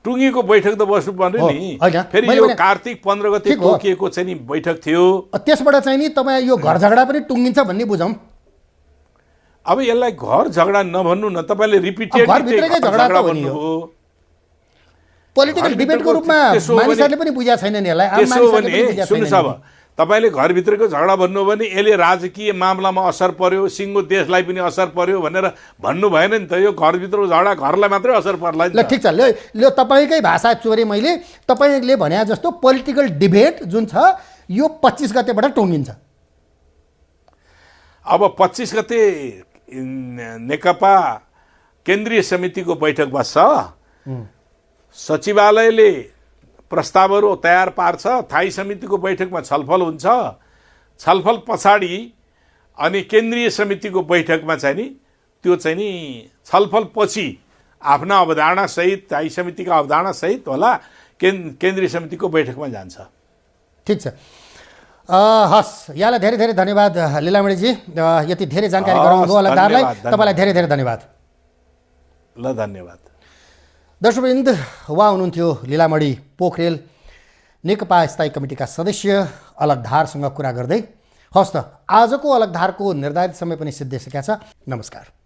टुङ्गेको बैठक त बस्नु पर्यो हो, नि। होइन, फेरि मैले यो भने- कार्तिक 15 गते ठिक हो। तोकिएको चाहिँ नि बैठक थियो। त्यसबाट चाहिँ नि तपाईँ यो घर झगडा पनि टुङ्गिन्छ भन्ने बुझौँ। अब यसलाई घर झगडा नभन्नु न, तपाईँले रिपिटेड घरभित्रकै झगडा त हो नि यो। भन्नुभयो। पोलिटिकल डिबेटको रूपमा त्यसो हो भने- मानिसहरूले पनि बुझेका छैनन् यसलाई, आम त्यसो हो मानिसहरूले भने पनि बुझेका सुन्नुहोस्, छैनन्। अब तपाईँले घरभित्रको झगडा भन्नु हो भने यसले राजकीय मामलामा असर पर्यो, सिङ्गो देशलाई पनि असर पर्यो भनेर भन्नु भएन नि त। यो घरभित्रको झगडा घरलाई मात्रै असर पर्ला नि ल त। ठिक छ, ल तपाईँकै भाषा चोरे मैले। तपाईँले भने जस्तो पोलिटिकल डिबेट जुन छ यो 25 गतेबाट टुङ्गिन्छ। अब 25 गते नेकपा केन्द्रीय समितिको बैठक बस्छ, सचिवालयले प्रस्तावहरू तयार पार्छ, स्थायी समितिको बैठकमा छलफल हुन्छ, छलफल पछाडि अनि केन्द्रीय समितिको बैठकमा चाहिँ नि त्यो चाहिँ नि छलफल पछि आफ्ना अवधारणासहित, स्थायी समितिका अवधारणासहित होला केन्द्रीय समितिको बैठकमा जान्छ। ठिक छ। हस्, यहाँलाई धेरै धेरै धन्यवाद लीलामणिजी, यति धेरै जानकारी गराउनु भयो अलगदारलाई। धन्यवाद। तपाईँलाई धेरै धेरै धन्यवाद। ल, धन्यवाद। दर्शकवृन्द, उहाँ हुनुहुन्थ्यो लीलामणि पोखरेल, नेकपा स्थायी कमिटीका सदस्य, अलगधारसँग कुरा गर्दै। हस् त, आजको अलगधारको निर्धारित समय पनि सिद्धिसकेका छ। नमस्कार।